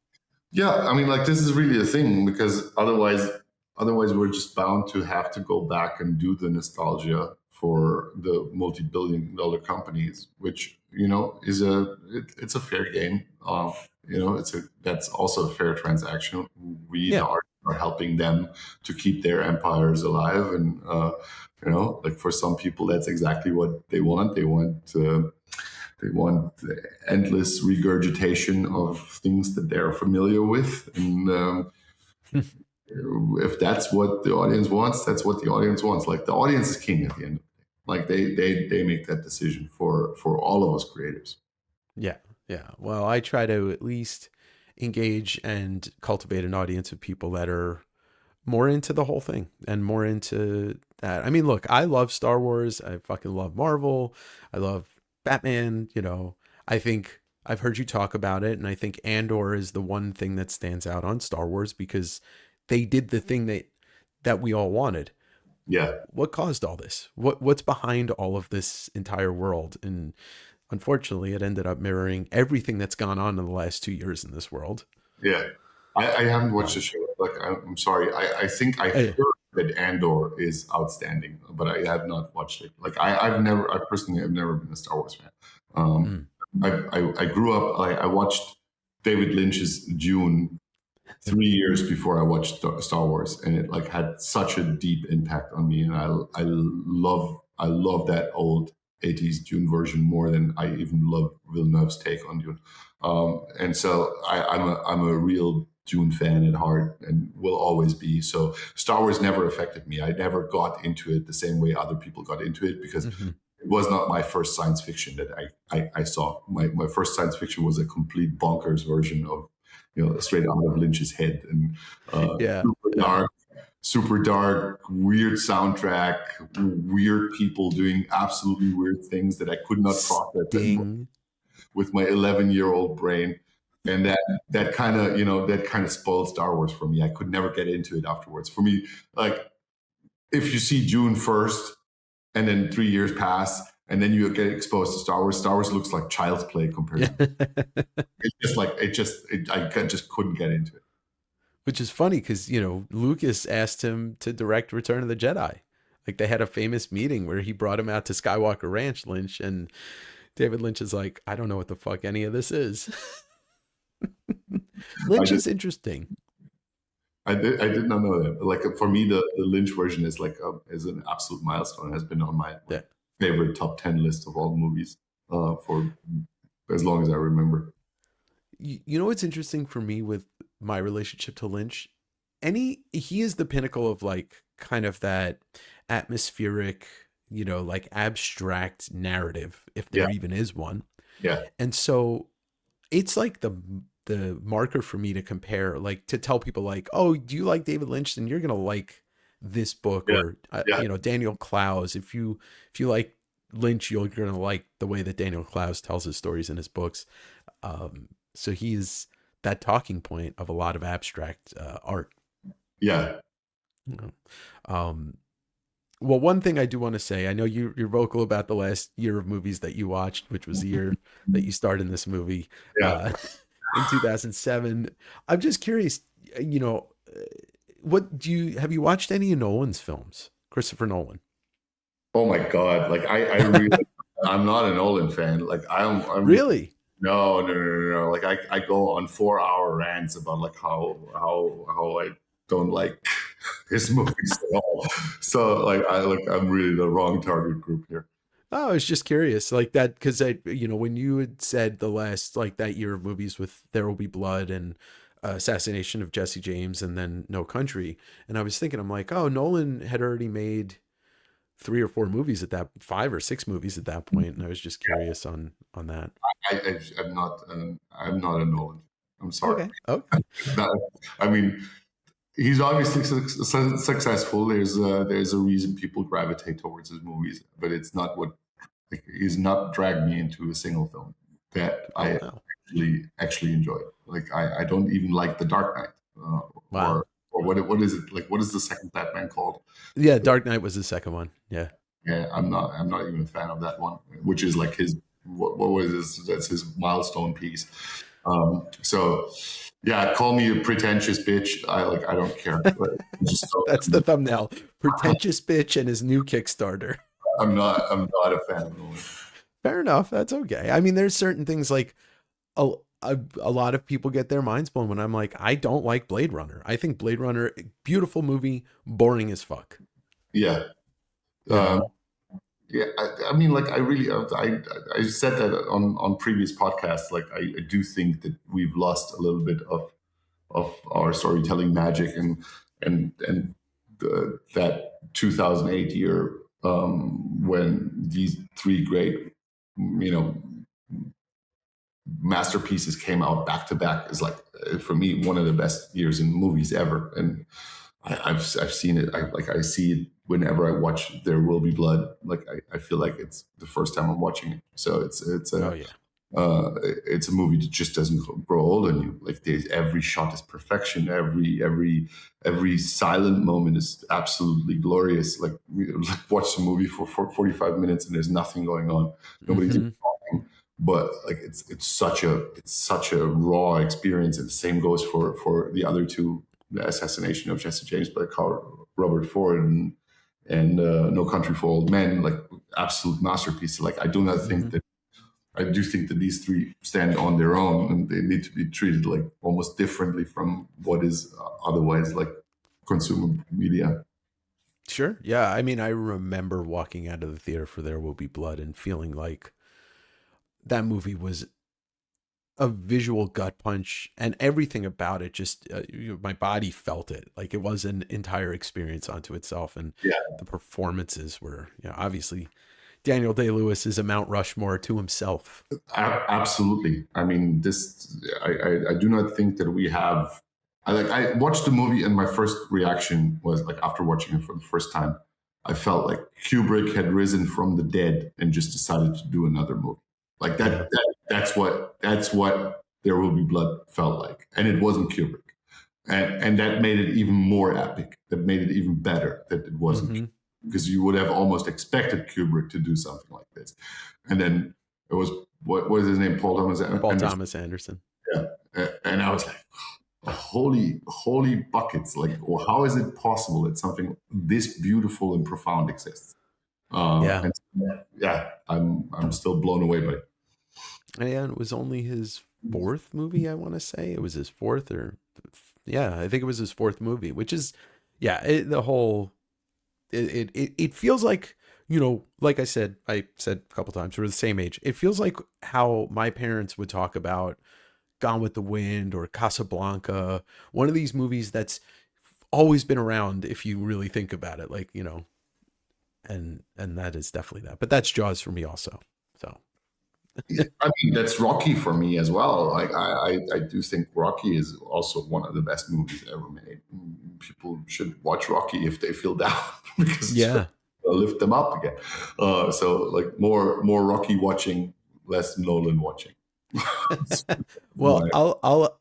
Yeah, I mean, like, this is really a thing, because otherwise we're just bound to have to go back and do the nostalgia for the multi-billion-dollar companies, which is it's a fair game. That's also a fair transaction. We the artists are helping them to keep their empires alive. And like for some people, that's exactly what they want. They want endless regurgitation of things that they're familiar with, and if that's what the audience wants, that's what the audience wants. Like the audience is king at the end. Like they make that decision for all of us creators. Yeah. Yeah. Well, I try to at least engage and cultivate an audience of people that are more into the whole thing and more into that. I mean, look, I love Star Wars. I fucking love Marvel. I love Batman. I think I've heard you talk about it, and I think Andor is the one thing that stands out on Star Wars because they did the thing that we all wanted. Yeah. What caused all this? What's behind all of this entire world? And unfortunately, it ended up mirroring everything that's gone on in the last 2 years in this world. Yeah. I haven't watched the show. Like, I'm sorry. I think I heard that Andor is outstanding, but I have not watched it. Like, I personally have never been a Star Wars fan. I grew up, I watched David Lynch's Dune 3 years before I watched Star Wars, and it like had such a deep impact on me. And I love that old 80s Dune version more than I even love Villeneuve's take on Dune. And so I'm a real Dune fan at heart and will always be. So Star Wars never affected me. I never got into it the same way other people got into it because it was not my first science fiction that I saw. My first science fiction was a complete bonkers version of, straight out of Lynch's head, and super dark, weird soundtrack, weird people doing absolutely weird things that I could not process with my 11-year-old brain. And that kind of spoiled Star Wars for me. I could never get into it afterwards. For me, like, if you see Dune first and then 3 years pass and then you get exposed to Star Wars looks like child's play compared to I just couldn't get into it. Which is funny because, Lucas asked him to direct Return of the Jedi. Like, they had a famous meeting where he brought him out to Skywalker Ranch, Lynch, and David Lynch is like, I don't know what the fuck any of this is. Lynch is interesting. I did not know that. Like, for me, the Lynch version is like is an absolute milestone. It has been on my favorite top 10 list of all movies for as long as I remember. You know what's interesting for me with my relationship to Lynch? He is the pinnacle of like kind of that atmospheric, like abstract narrative, if there even is one. Yeah. And so it's like the marker for me to compare, like to tell people like, oh, do you like David Lynch? Then you're going to like this book or, Daniel Clowes. If you like Lynch, you're going to like the way that Daniel Clowes tells his stories in his books. So he's that talking point of a lot of abstract art. Yeah. Well, one thing I do want to say, I know you're vocal about the last year of movies that you watched, which was the year that you starred in this movie in 2007. I'm just curious, have you watched any of Nolan's films? Christopher Nolan. Oh my God. Like I really, I'm not a Nolan fan. Like I'm really? No. Like I go on 4-hour rants about like how I don't like his movies at all. So I'm really the wrong target group here. Oh, I was just curious like that. Cause when you had said the last, like that year of movies with There Will Be Blood and Assassination of Jesse James and then No Country. And I was thinking, I'm like, oh, Nolan had already made 3 or 4 movies at that, 5 or 6 movies at that point. And I was just curious on that. I'm not a Nolan. I'm sorry. Okay. I mean, he's obviously successful. There's a reason people gravitate towards his movies, but it's not he's not dragged me into a single film that I actually enjoy. Like I don't even like The Dark Knight. Wow. Or what is it? Like, what is the second Batman called? Yeah, Dark Knight was the second one. Yeah. Yeah, I'm not even a fan of that one, which is like his what was this? That's his milestone piece. So yeah, call me a pretentious bitch. I don't care. That's the thumbnail. Pretentious bitch and his new Kickstarter. I'm not a fan of Nolan. Fair enough. That's okay. I mean, there's certain things like a lot of people get their minds blown when I'm like, I don't like Blade Runner. I think Blade Runner, beautiful movie, boring as fuck. Yeah. You know? Yeah, I mean, like, I really, I said that on previous podcasts. Like, I do think that we've lost a little bit of our storytelling magic, and that 2008 year, when these three great, masterpieces came out back to back, is like, for me, one of the best years in movies ever. And I've seen it. I see it whenever I watch There Will Be Blood. Like, I feel like it's the first time I'm watching it. So Oh yeah. it's a movie that just doesn't grow old on you. Like, every shot is perfection. Every silent moment is absolutely glorious. Like, watch the movie for 45 minutes and there's nothing going on. Nobody's even talking. But like, it's such a raw experience, and the same goes for the other two, the Assassination of Jesse James by Robert Ford, and No Country for Old Men, like, absolute masterpiece. Like, I do think that these three stand on their own, and they need to be treated like almost differently from what is otherwise like consumer media. Sure. Yeah. I mean, I remember walking out of the theater for There Will Be Blood and feeling like that movie was a visual gut punch, and everything about it just, my body felt it. Like, it was an entire experience onto itself. And Yeah, the performances were, obviously Daniel Day-Lewis is a Mount Rushmore to himself. absolutely. I mean, I do not think that we have. I watched the movie, and my first reaction was, like, after watching it for the first time, I felt like Kubrick had risen from the dead and just decided to do another movie. Like that. Yeah. That's what There Will Be Blood felt like, and it wasn't Kubrick, and that made it even more epic. That made it even better that it wasn't, because you would have almost expected Kubrick to do something like this, and then it was, what was his name, Paul Thomas Anderson. Yeah, and I was like, holy buckets! Like, well, how is it possible that something this beautiful and profound exists? Yeah. I'm still blown away by it. And it was only his fourth movie, I want to say. It was his fourth, I think it was his fourth movie, which is, it feels like, like I said a couple times, we're the same age. It feels like how my parents would talk about Gone with the Wind or Casablanca, one of these movies that's always been around if you really think about it, like, and that is definitely that. But that's Jaws for me also. So I mean, that's Rocky for me as well. Like, I do think Rocky is also one of the best movies ever made. People should watch Rocky if they feel down, because it's lift them up again. So, like, more Rocky watching, less Nolan watching. Well,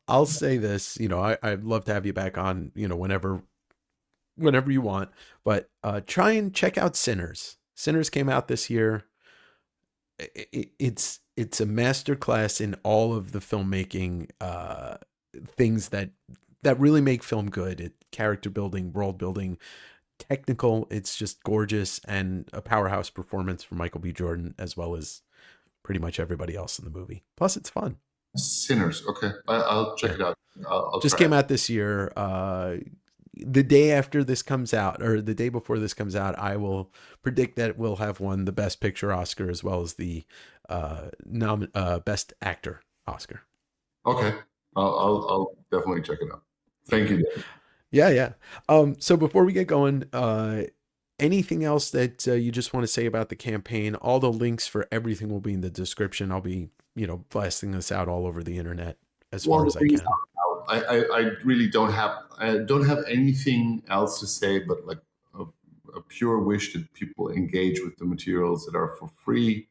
I'll say this. I'd love to have you back on, whenever you want. But try and check out Sinners. Sinners came out this year. It's a masterclass in all of the filmmaking things that really make film good. Character building, world building, technical. It's just gorgeous, and a powerhouse performance from Michael B. Jordan, as well as pretty much everybody else in the movie. Plus, it's fun. Sinners. Okay, I'll check it out. I'll just came out this year. The day after this comes out, or the day before this comes out, I will predict that it will have won the Best Picture Oscar, as well as the Best Actor Oscar. Okay, I'll definitely check it out. Thank you, Dave. Yeah. So before we get going, anything else that you just want to say about the campaign? All the links for everything will be in the description. I'll be, blasting this out all over the internet as far as I can. I really don't have anything else to say, but like a pure wish that people engage with the materials that are for free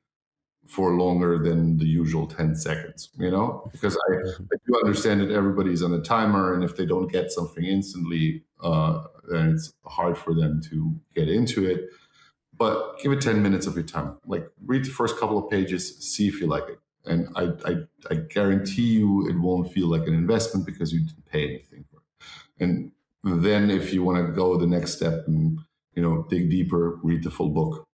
for longer than the usual 10 seconds, because I do understand that everybody's on a timer, and if they don't get something instantly, then it's hard for them to get into it. But give it 10 minutes of your time. Like, read the first couple of pages, see if you like it. And I guarantee you it won't feel like an investment, because you didn't pay anything for it. And then if you want to go the next step and, dig deeper, read the full book.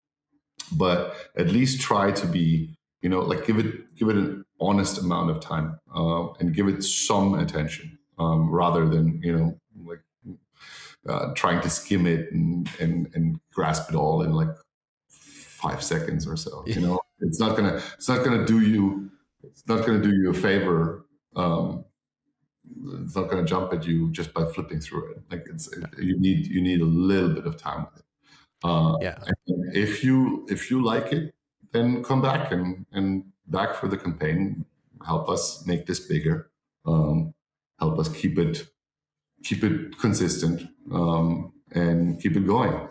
But at least try to be, like, give it honest amount of time and give it some attention rather than, like trying to skim it and grasp it all in like 5 seconds or so. It's not gonna do you a favor. It's not gonna jump at you just by flipping through it. Like you need a little bit of time with it. And if you like it, then come back and back for the campaign. Help us make this bigger. Help us keep it consistent and keep it going.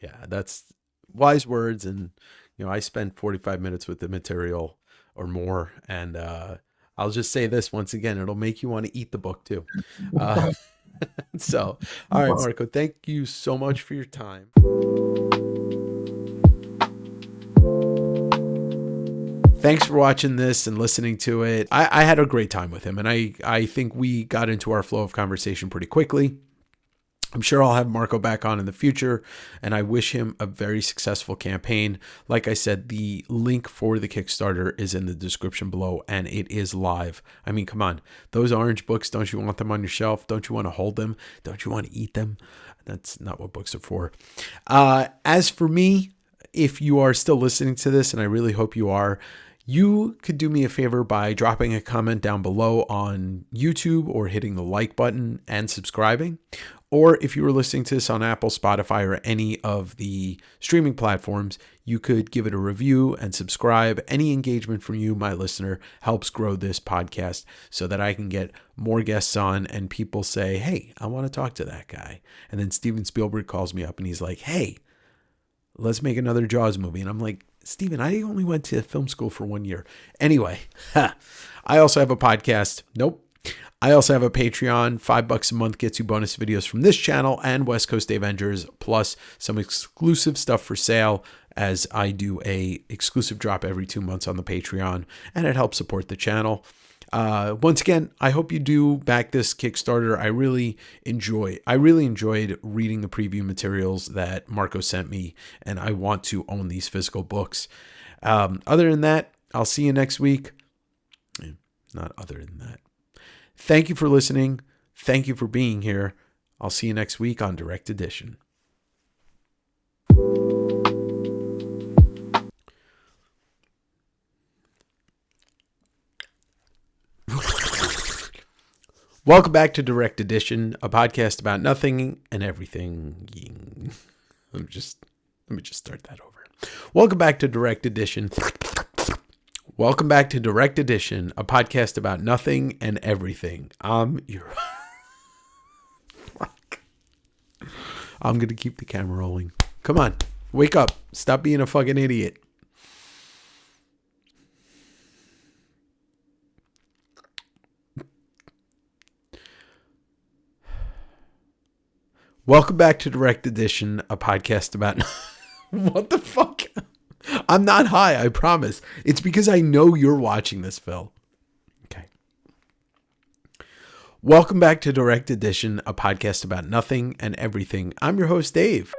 Yeah, that's wise words. And I spent 45 minutes with the material or more, and I'll just say this once again: it'll make you want to eat the book too. So, all right, Marko, thank you so much for your time. Thanks for watching this and listening to it. I had a great time with him, and I think we got into our flow of conversation pretty quickly. I'm sure I'll have Marko back on in the future, and I wish him a very successful campaign. Like I said, the link for the Kickstarter is in the description below, and it is live. I mean, come on. Those orange books, don't you want them on your shelf? Don't you want to hold them? Don't you want to eat them? That's not what books are for. As for me, if you are still listening to this, and I really hope you are, you could do me a favor by dropping a comment down below on YouTube or hitting the like button and subscribing. Or if you were listening to this on Apple, Spotify, or any of the streaming platforms, you could give it a review and subscribe. Any engagement from you, my listener, helps grow this podcast so that I can get more guests on and people say, hey, I want to talk to that guy. And then Steven Spielberg calls me up and he's like, hey, let's make another Jaws movie. And I'm like, Steven, I only went to film school for 1 year. Anyway, I also have a podcast. Nope. I also have a Patreon. $5 a month gets you bonus videos from this channel and West Coast Avengers, plus some exclusive stuff for sale, as I do a exclusive drop every 2 months on the Patreon, and it helps support the channel. Once again, I hope you do back this Kickstarter. I really enjoyed reading the preview materials that Marko sent me, and I want to own these physical books. Other than that, I'll see you next week. Not other than that. Thank you for listening. Thank you for being here. I'll see you next week on Direct Edition. Welcome back to Direct Edition, a podcast about nothing and everything. Let me just start that over. Welcome back to Direct Edition. Welcome back to Direct Edition, a podcast about nothing and everything. I'm going to keep the camera rolling. Come on, wake up. Stop being a fucking idiot. Welcome back to Direct Edition, a podcast about... What the fuck? I'm not high, I promise. It's because I know you're watching this, Phil. Okay. Welcome back to Direct Edition, a podcast about nothing and everything. I'm your host, Dave.